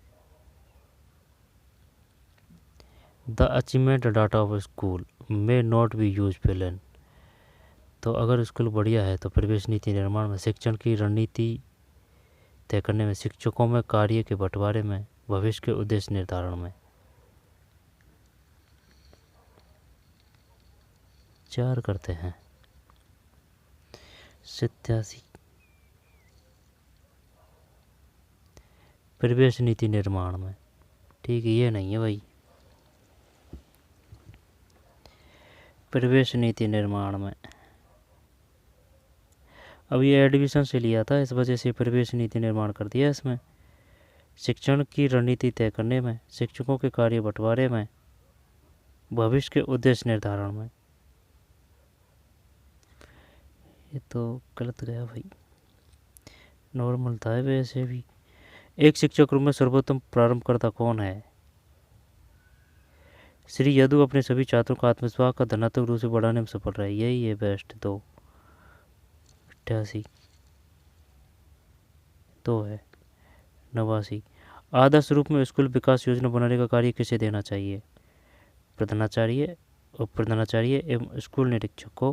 the achievement data of school may not be useful in. तो अगर स्कूल बढ़िया है तो प्रवेश नीति निर्माण में, शिक्षण की रणनीति तय करने में, शिक्षकों में कार्य के बंटवारे में, भविष्य के उद्देश्य निर्धारण में। 4 करते हैं। 87 प्रवेश नीति निर्माण में। ठीक है, ये नहीं है भाई। प्रवेश नीति निर्माण में अब ये एडमिशन से लिया था, इस वजह से प्रवेश नीति निर्माण कर दिया इसमें। शिक्षण की रणनीति तय करने में, शिक्षकों के कार्य बंटवारे में, भविष्य के उद्देश्य निर्धारण में। ये तो गलत गया भाई, नॉर्मल था वैसे भी। एक शिक्षक रूप में सर्वोत्तम प्रारंभकर्ता कौन है? श्री यदु अपने सभी छात्रों का आत्मविश्वास का धनात्मक रूप से बढ़ाने में सफल रहे। यही है बेस्ट। 288 2 है 89। आदर्श रूप में स्कूल विकास योजना बनाने का कार्य किसे देना चाहिए? प्रधानाचार्य, उप प्रधानाचार्य एवं स्कूल निरीक्षक को।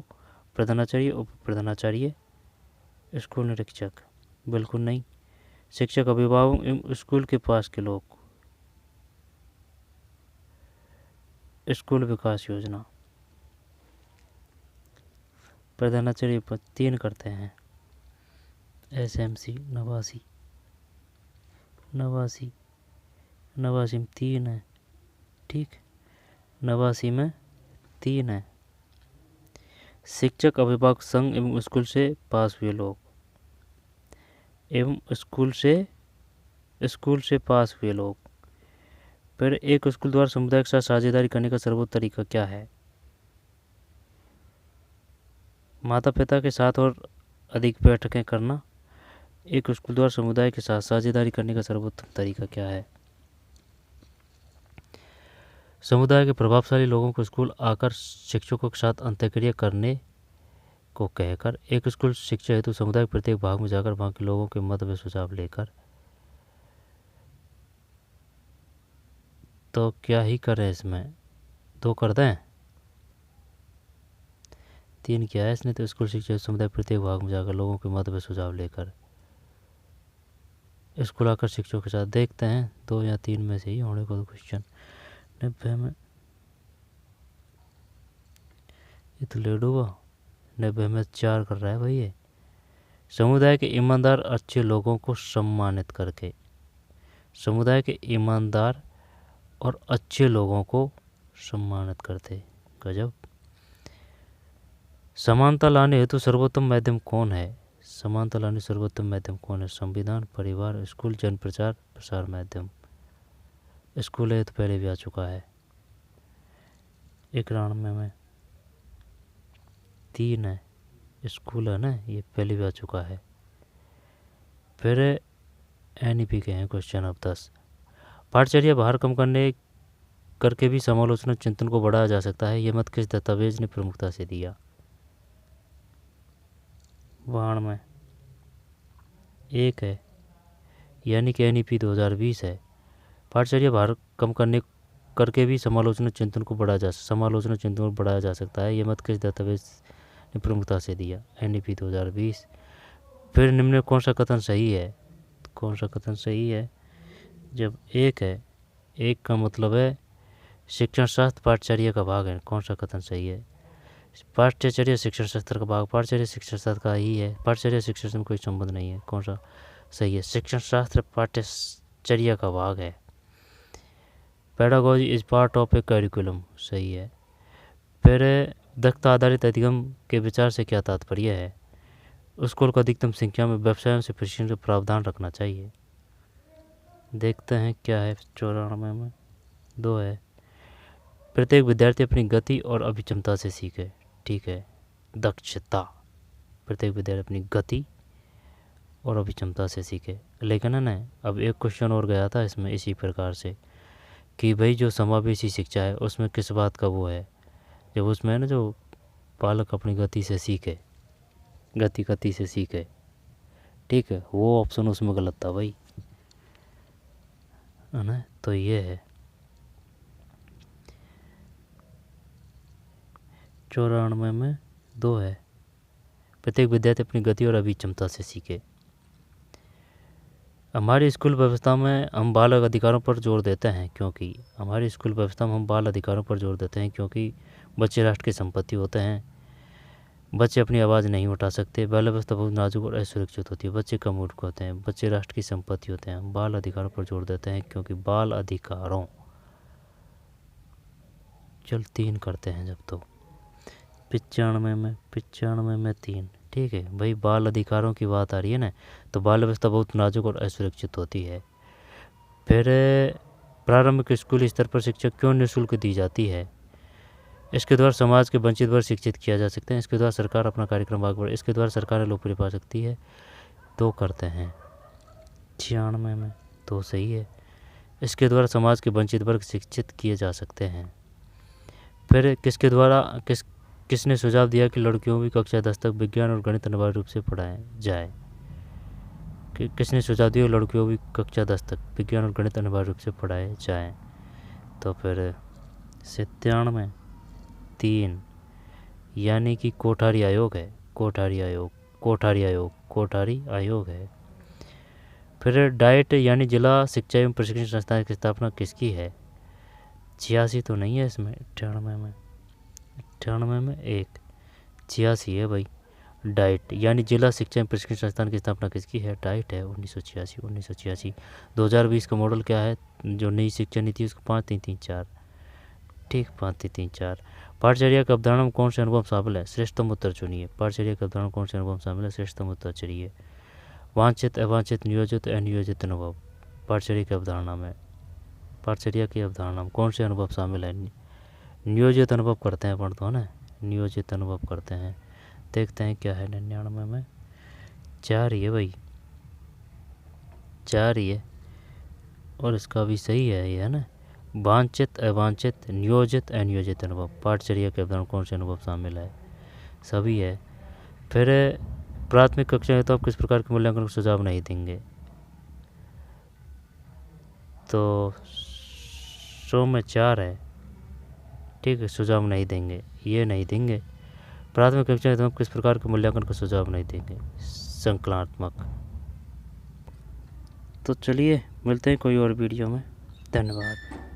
प्रधानाचार्य, उप प्रधानाचार्य, स्कूल निरीक्षक। बिल्कुल नहीं, शिक्षक, अभिभावक एवं स्कूल के पास के लोग। स्कूल विकास योजना। प्रधानाचार्य पर 3 करते हैं। SMC 89 में 3 है। ठीक, 89 में 3 है। शिक्षक, अभिभावक संघ एवं स्कूल से पास हुए लोग, एवं स्कूल से पास हुए लोग। फिर एक स्कूल द्वारा समुदाय के साथ साझेदारी करने का सर्वोत्तम तरीका क्या है? माता पिता के साथ और अधिक बैठकें करना। एक स्कूल द्वारा समुदाय के साथ साझेदारी करने का सर्वोत्तम तरीका क्या है? समुदाय के प्रभावशाली लोगों को स्कूल आकर शिक्षकों के साथ अंतःक्रिया करने को कहकर। एक स्कूल शिक्षा हेतु समुदाय के प्रत्येक भाग में जाकर वहाँ के लोगों के मत व सुझाव लेकर। तो क्या ही करें इसमें? 2 कर दें? 3 किया है इसने, तो स्कूल शिक्षा हेतु समुदाय के प्रत्येक भाग में जाकर लोगों के मत व सुझाव लेकर। स्कूल आकर शिक्षकों के साथ। देखते हैं 2 या 3 में से ही होने को क्वेश्चन। 90 में ये तो लेट होगा। 90 में 4 कर रहा है भाई ये। समुदाय के ईमानदार अच्छे लोगों को सम्मानित करके। समुदाय के ईमानदार और अच्छे लोगों को सम्मानित करते। गजब। समानता लाने हेतु सर्वोत्तम माध्यम कौन है? समानता लाने सर्वोत्तम माध्यम कौन है? संविधान, परिवार, स्कूल, जन प्रचार प्रसार माध्यम। स्कूल है तो पहले भी आ चुका है। 91 में 3 है। स्कूल है ना, ये पहले भी आ चुका है। फिर NEP के हैं क्वेश्चन। अब 10। पाठचर्या भार कम करके भी समालोचना चिंतन को बढ़ाया जा सकता है, ये मत किस दस्तावेज ने प्रमुखता से दिया? 92 में 1 है, यानी कि NEP 2020 है। पाठचर्या भार कम करके भी समालोचना चिंतन को बढ़ाया जा सकता है, ये मत किस दस्तावेज ने प्रमुखता से दिया? NEP 2020। फिर निम्न में कौन सा कथन सही है? कौन सा कथन सही है? जब 1 है, 1 का मतलब है शिक्षण शास्त्र पाठचर्या का भाग है। कौन सा कथन सही है? पाठ्यचर्या शिक्षण शास्त्र का भाग। पाठचर्या शिक्षण शास्त्र का ही है, पाठचर्या शिक्षण से कोई संबंध नहीं है। कौन सा सही है? शिक्षण शास्त्र पाठ्यचर्या का भाग है। Pedagogy is part of A curriculum, सही है। फिर दक्षता आधारित अधिगम के विचार से क्या तात्पर्य है? स्कूल को अधिकतम संख्या में व्यवसायों से प्रशिक्षण का प्रावधान रखना चाहिए। देखते हैं क्या है। 94 में 2 है। प्रत्येक विद्यार्थी अपनी गति और अभिक्षमता से सीखे। ठीक है, दक्षता। प्रत्येक विद्यार्थी अपनी गति और अभिक्षमता से सीखे। लेकिन है ना, अब एक क्वेश्चन और गया था इसमें इसी प्रकार से कि भाई जो समावेशी शिक्षा है उसमें किस बात का वो है? जब उसमें है ना, जो बालक अपनी गति से सीखे, गति से सीखे। ठीक है, वो ऑप्शन उसमें गलत था भाई, है ना। तो ये है 94 में 2 है। प्रत्येक विद्यार्थी अपनी गति और अभिक्षमता से सीखे। हमारी स्कूल व्यवस्था में हम बाल अधिकारों पर जोर देते हैं क्योंकि बच्चे राष्ट्र की संपत्ति होते हैं। बच्चे अपनी आवाज़ नहीं उठा सकते। बाल व्यवस्था बहुत नाजुक और असुरक्षित होती है। बच्चे कम मूर्ख होते हैं। बच्चे राष्ट्र की संपत्ति होते हैं। हम बाल अधिकारों पर जोर देते हैं क्योंकि बाल अधिकारों। चल 3 करते हैं जब तो। 95 में 3 ठीक है भाई, बाल अधिकारों की बात आ रही है ना, तो बाल व्यवस्था बहुत नाजुक और असुरक्षित होती है। फिर प्रारंभिक स्कूल स्तर पर शिक्षा क्यों निःशुल्क दी जाती है? इसके द्वारा समाज के वंचित वर्ग शिक्षित किया जा सकते हैं। इसके द्वारा सरकार अपना कार्यक्रम आगे बढ़े। इसके द्वारा सरकार लोकप्रिय पा सकती है। तो करते हैं 96 में, तो सही है। इसके द्वारा समाज के वंचित वर्ग शिक्षित किए जा सकते हैं। फिर किसके द्वारा किसने सुझाव दिया कि लड़कियों की कक्षा 10 तक विज्ञान और गणित अनिवार्य रूप से पढ़ाया जाए? किसने सुझाव दिया लड़कियों की कक्षा 10 तक विज्ञान और गणित अनिवार्य रूप से पढ़ाए जाएँ? तो फिर 97 3, यानी कि कोठारी आयोग है। कोठारी आयोग है। फिर डाइट यानी जिला शिक्षा एवं प्रशिक्षण संस्थान की स्थापना किसकी है? 86 तो नहीं है इसमें, 98 में 1, 86 है भाई। डाइट यानी जिला शिक्षा एवं प्रशिक्षण संस्थान की स्थापना किसकी है? डाइट है, 1986। 2020 का मॉडल क्या है? जो नई शिक्षा नीति उसको 5-3-3-4, ठीक, 5-3-3-4। पाठचर्या की अवधारणा में कौन से अनुभव शामिल है? श्रेष्ठतम उत्तर चुनिए। पाठचर्या की अवधारणा में कौन से अनुभव शामिल है? श्रेष्ठतम उत्तर चुनिए। वांछित, अवांछित, नियोजित, अनियोजित अनुभव। पाठचर्या की अवधारणा में कौन से अनुभव शामिल है? नियोजित अनुभव करते हैं अपन तो, है ना, नियोजित अनुभव करते हैं। देखते हैं क्या है 99 में। 4 ही है भाई, 4 ही है, और इसका भी सही है ये, है ना। वांछित, अवांछित, नियोजित, अनियोजित अनुभव। पाठचर्या के अवधारणा कौन से अनुभव शामिल है? सभी है। फिर प्राथमिक कक्षा में तो आप किस प्रकार के मूल्यांकन का सुझाव नहीं देंगे? तो 100 में 4 है, ठीक है, सुझाव नहीं देंगे, ये नहीं देंगे। प्राथमिक कक्षा में तो आप किस प्रकार के मूल्यांकन का सुझाव नहीं देंगे? संकलनात्मक। तो चलिए मिलते हैं कोई और वीडियो में। धन्यवाद।